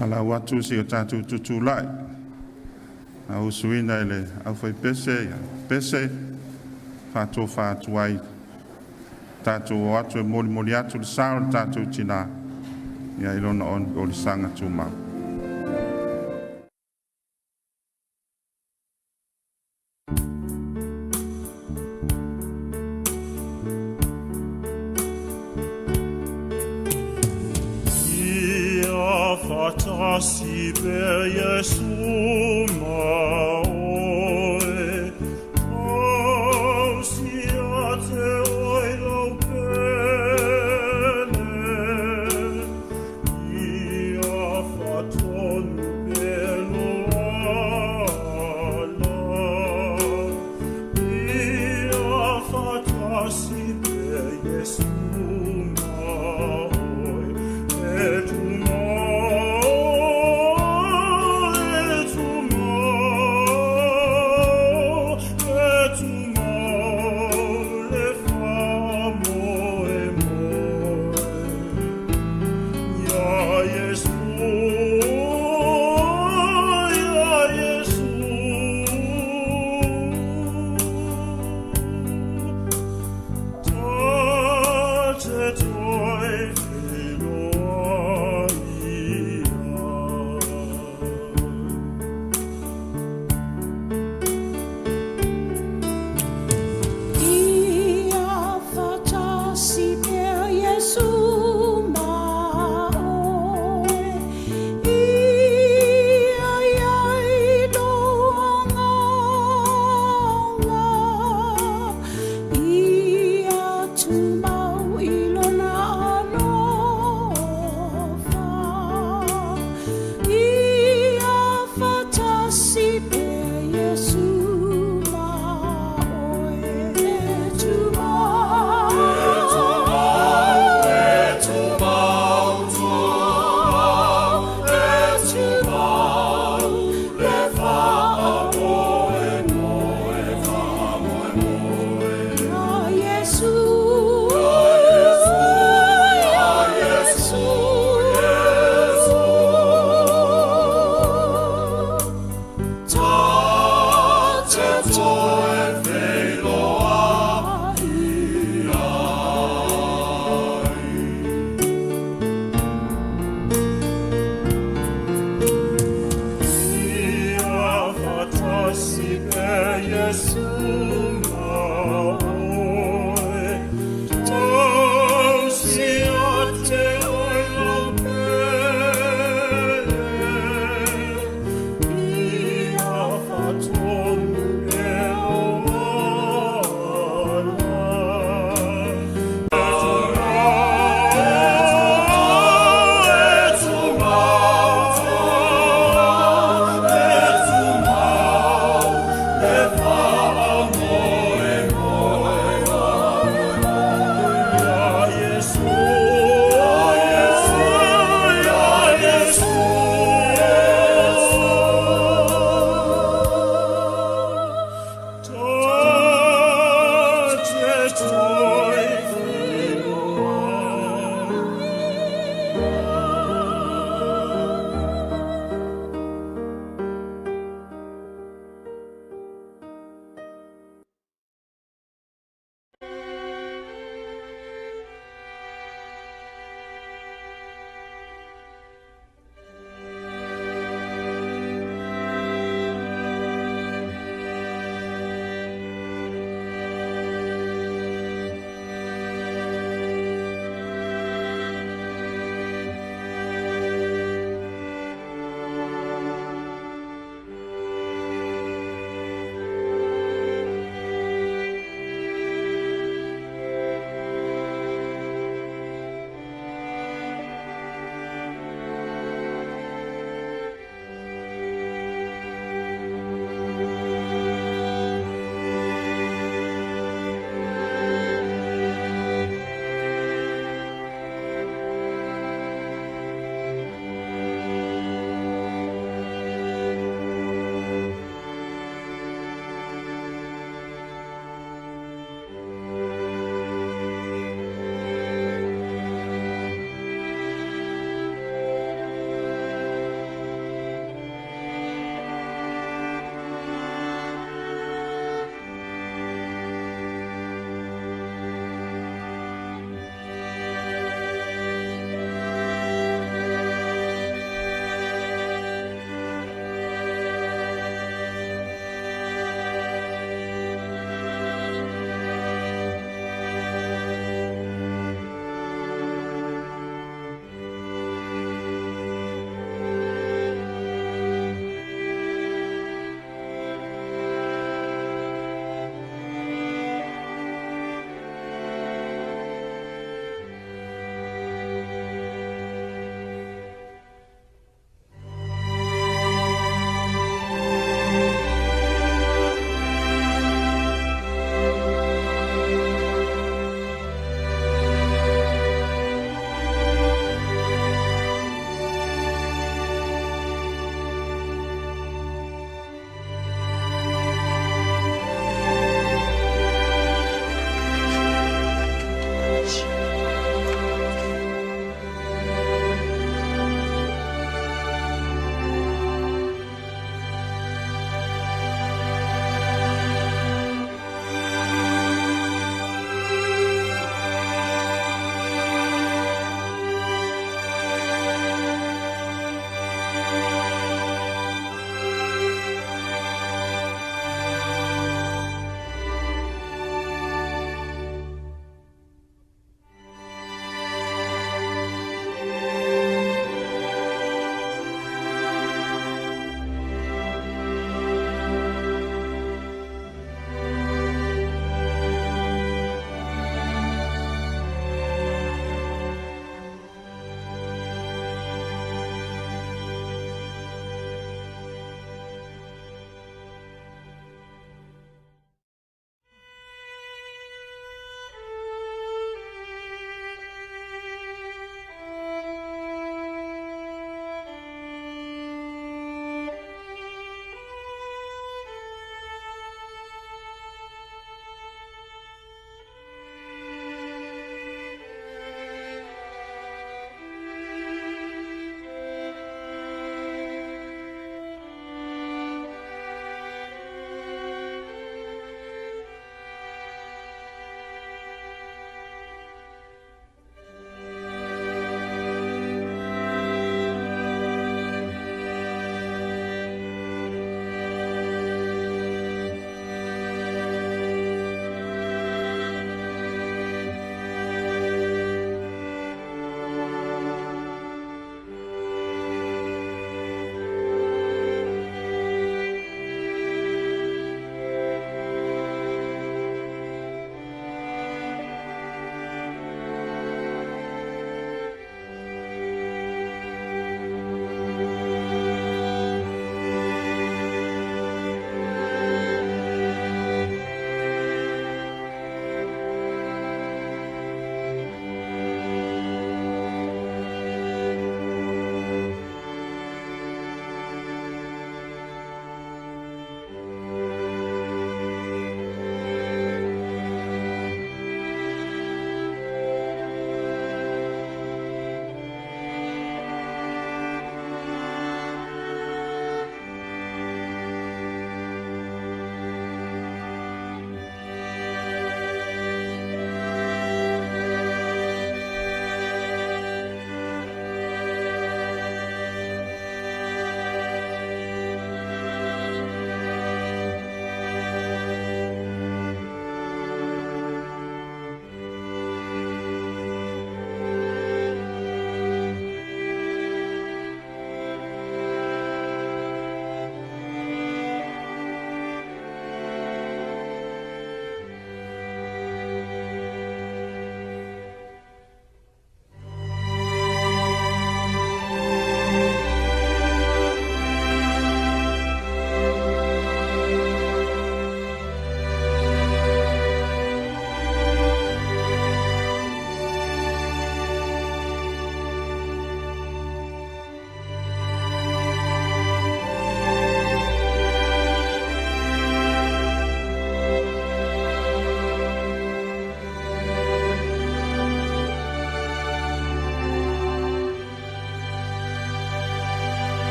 Ala watu si o tātou tutu lai. A usuina ele au whai pese, whātou whātuai. Tātou o atu e moli atu le sāo le tātou tina. Ia ilona o le sanga tū mau. Fatasi per Jesu maoe, o siate oi lau pene, ia fatonu pelo ala, ia fatasi per Jesu maoe, et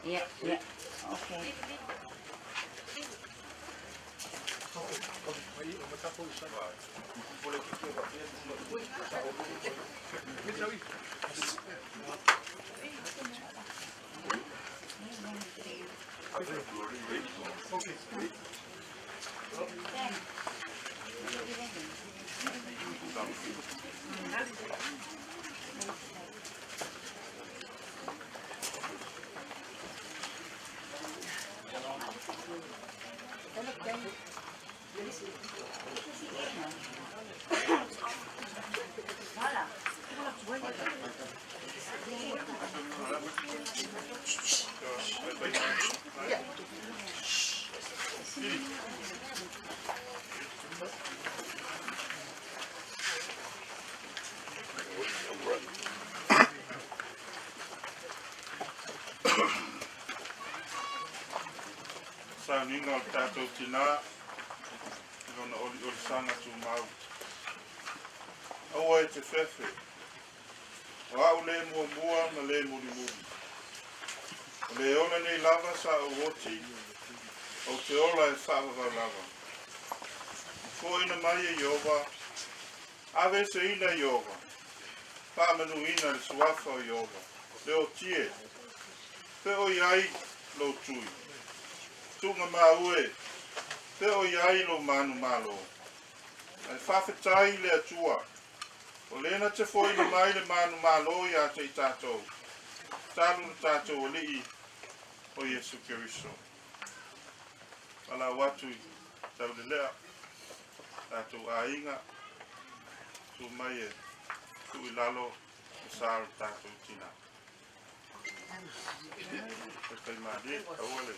Yeah, yeah. Okay. Sauninga o tātou tina, rona oli sanga tu mau. Aua e te whewhe. O au le mua ma le muri. O le ona nei lava sa o woti, o te ola e whawa lava. Ko ina mai e Iova, ave se ina Iova. Whamanu ina le suafa o Iova. Le o tie, pe o iai lo tui. Tunga maue, te o iai lo manu malo. Ai whawhetai le atua. O lena te foi na mai le manu malo ia te i tātou. Tālu na tātou o lii o Yesu Keriso. Ala watu i tau le lea. Tātou a inga. Tu mai e. Tu i lalo. Sāru tātou tina. Kai maari, awale.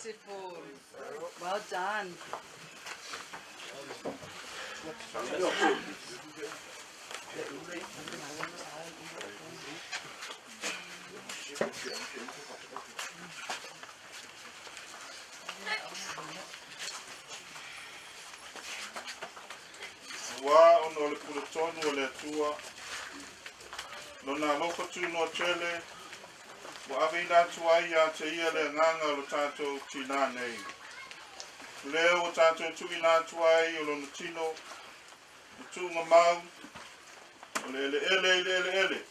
Beautiful. Well done. Wa ono le pule tonu o le atua. Lona loko tu no tele. Wa ave ina tua ia te ia le nganga o lo tātou tina nei. Leo o tātou tu ina tua i o lono tino. O tunga mau. O le ele.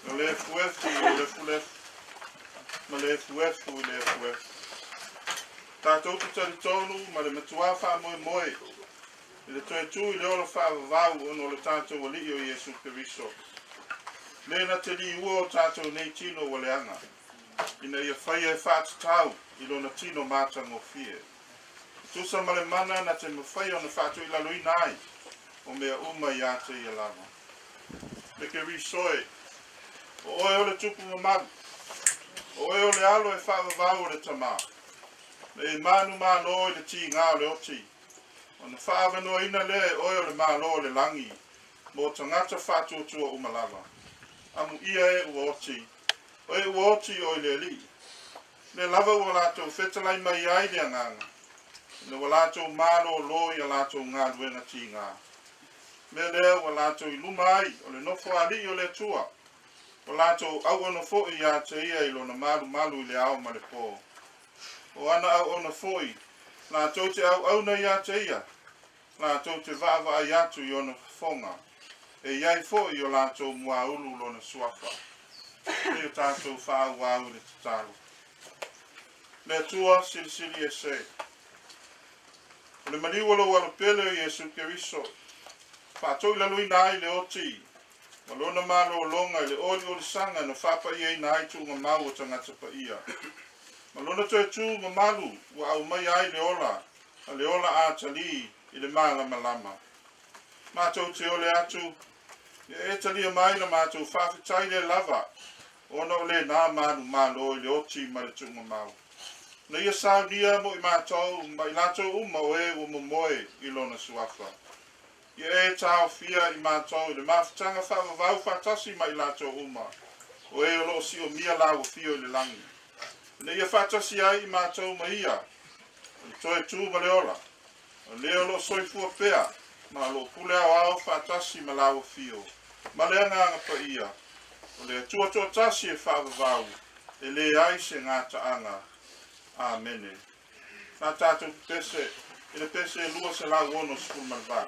O le fuefu o le fulefu. Ma le fuefu o le fuefu. Tātou tu tari tonu ma le matua wha moe. I le toe tu i le ola whaavavau ono le tātou o lii o Yesu Keriso. Lena te li ua o tātou nei tino o le anga. Ina ia whaia e whātatau i lona tino mātang o fie. Tusa male mana na te mawhai o na whātou i lalo i nai. O mea uma i ate i alama. Leke risoe. O oe o le tupu mamaru. O oe o le alo e whaavavau o le tamā. Me e manu malo i le ti ngā o le oti. O na whaavanoa ina le oe o le malo o le langi. mo tangata whātua umalava. Amu ia e ua oti. O e ua oti o i le li. Le lava ua lātou whetalai mai ai le anganga. Le ua lātou mālo o lo i a lātou ngā luenga ti ngā. Me lea ua lātou i luma ai o le nofo ali o le tua. O lātou au ono fo i a te ia i lona malu i le ao ma le pō. O ana au ono fo i. Lātou te au na i a te ia. Lātou te vāva ai atu i ono fonga. E iai fo i o lātou mua ulu lona suafa. E o tātou whāu au le tatalu. Le tua sili e se. O le maniwalo walo pele o Yesu Keriso. Whātou i lalui nai le oti. Malona malo o longa i le oli o le sanga no whapa i ei nai tu ngā mau o tangata pa ia. Malona toi tu ngā malu ua au mai ai le ola. A le ola a tali i le malama lama. Mātou te ole atu. E talia mai na mātou whawhitai le lava. Ona o le nā manu malo i le oti ma le tunga mau. Na ia saudia mo i mātou ma i lātou uma o e o momoe i lona suafa. Ia e tāo fia i mātou i le mawhitanga whawavau whatasi ma i lātou uma. O e o loo si o mia lau fio i le langi. Na ia whatasi ai i mātou ma ia. I toe tū ma le ola. O leo loo soifua pea. Ma lo pule au whatasi ma lau fio. Ma lea nganga pa ia. O lea tua tasi e whawavau. E le ai se ngā taanga. Amene. Nā tātou pese. E le pese e lua se lau ono skul malvāk.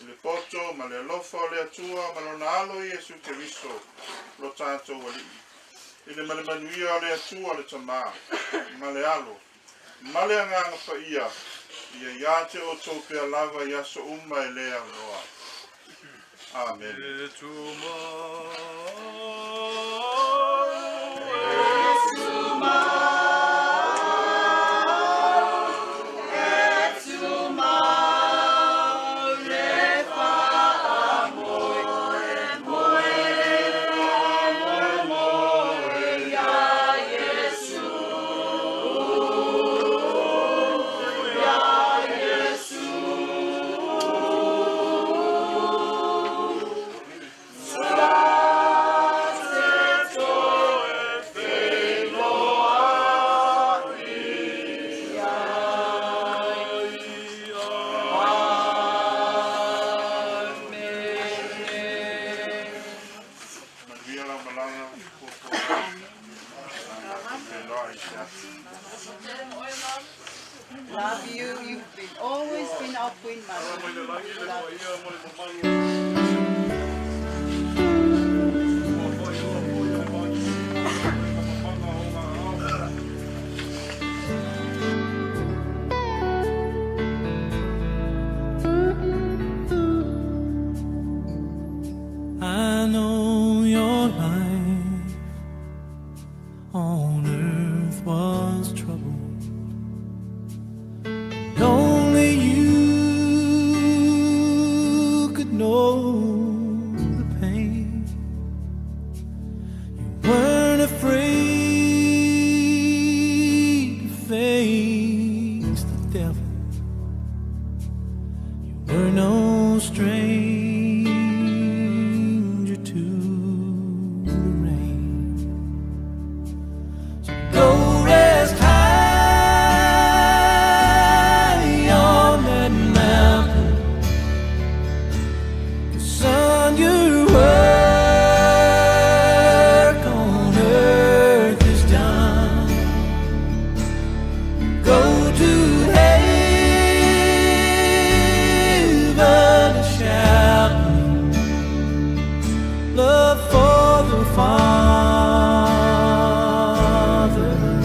Le poto, ma le lofo le atua, ma lona alo Yesu Keriso, lo tātou wali. I le male manuia le atua le tamā, ma le alo. Ma le anganga pa ia iate o tō pia lava i aso uma e lea loa. Amen. Love you. You've always been our queen mother. I know your life on earth was troubled, the Father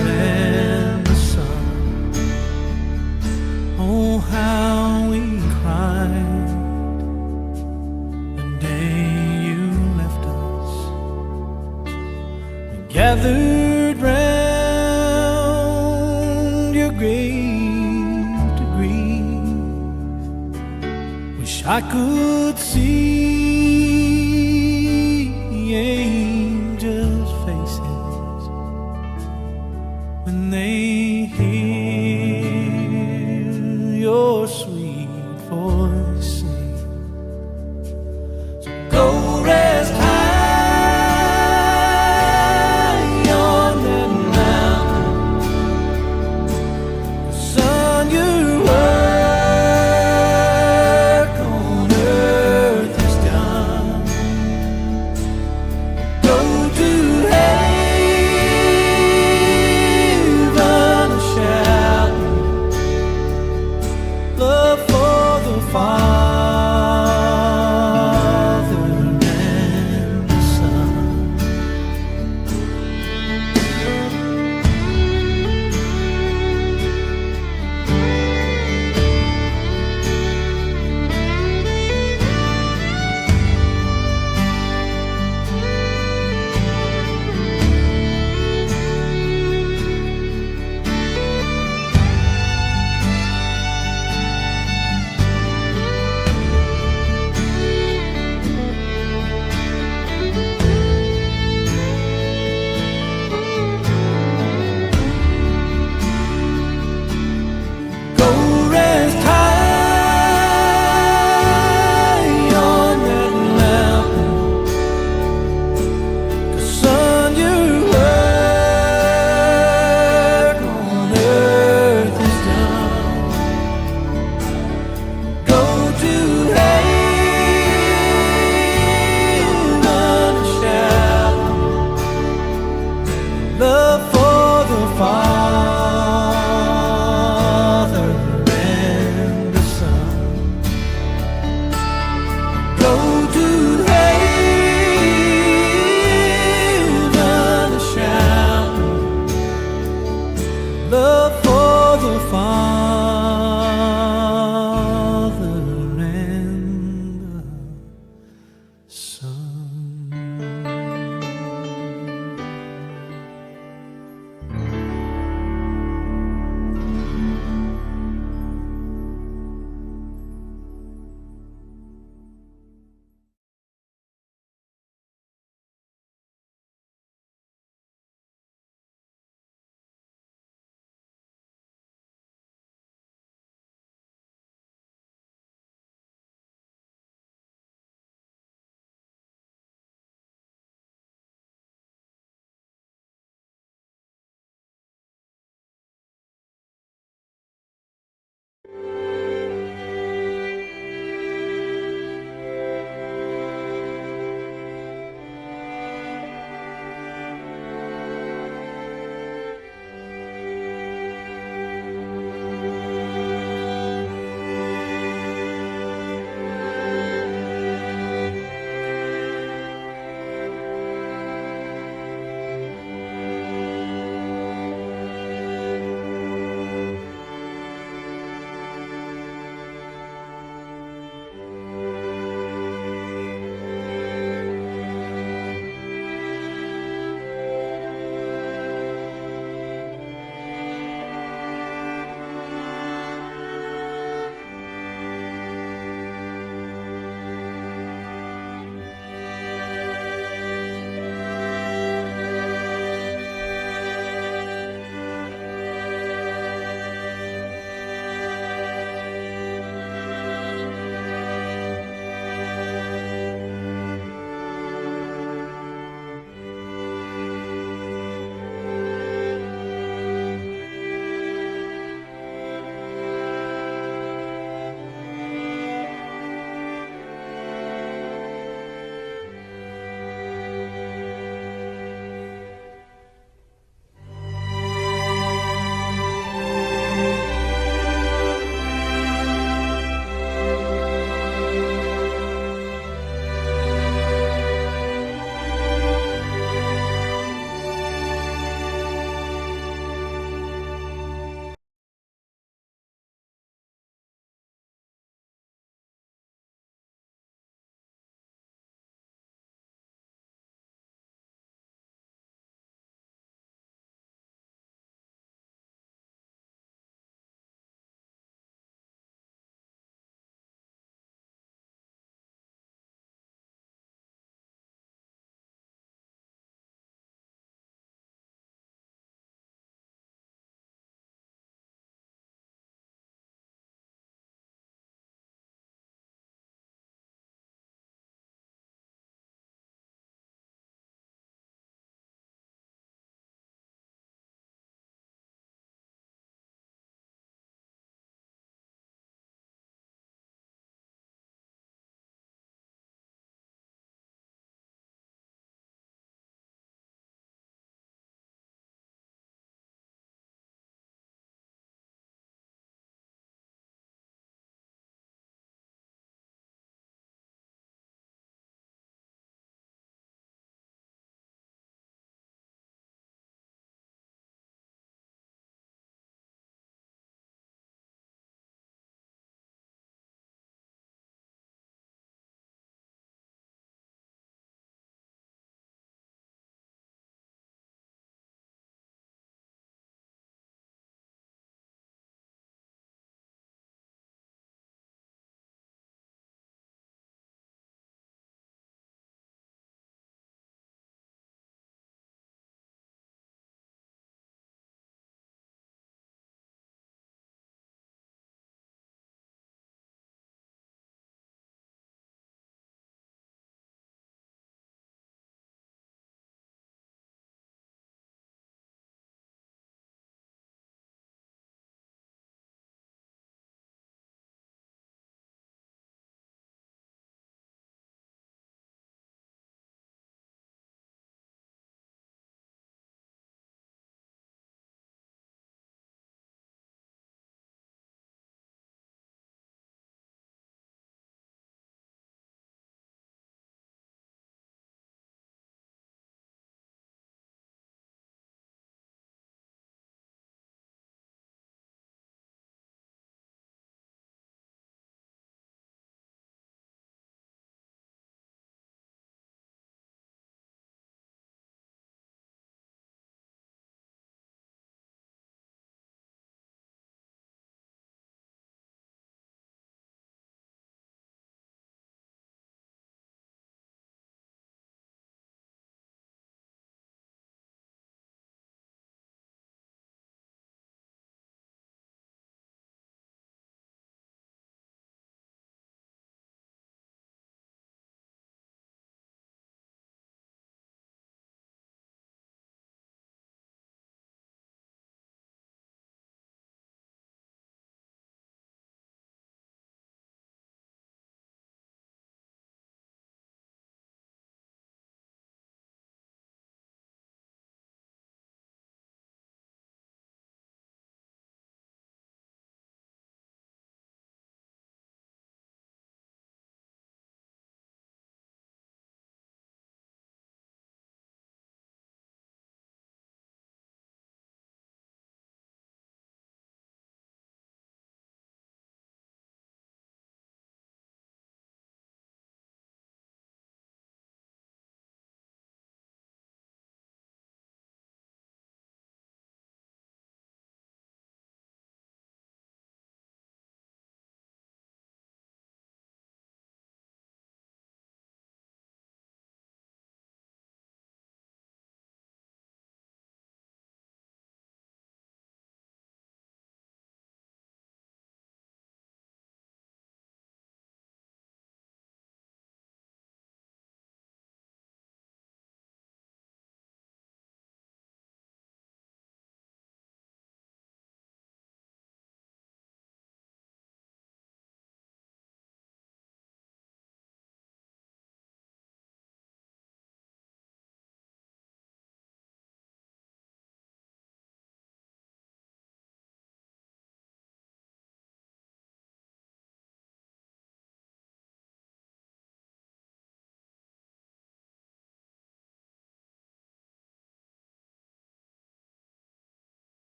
and the Son. Oh, how we cried the day you left us. We gathered round your grave to grieve. Wish I could see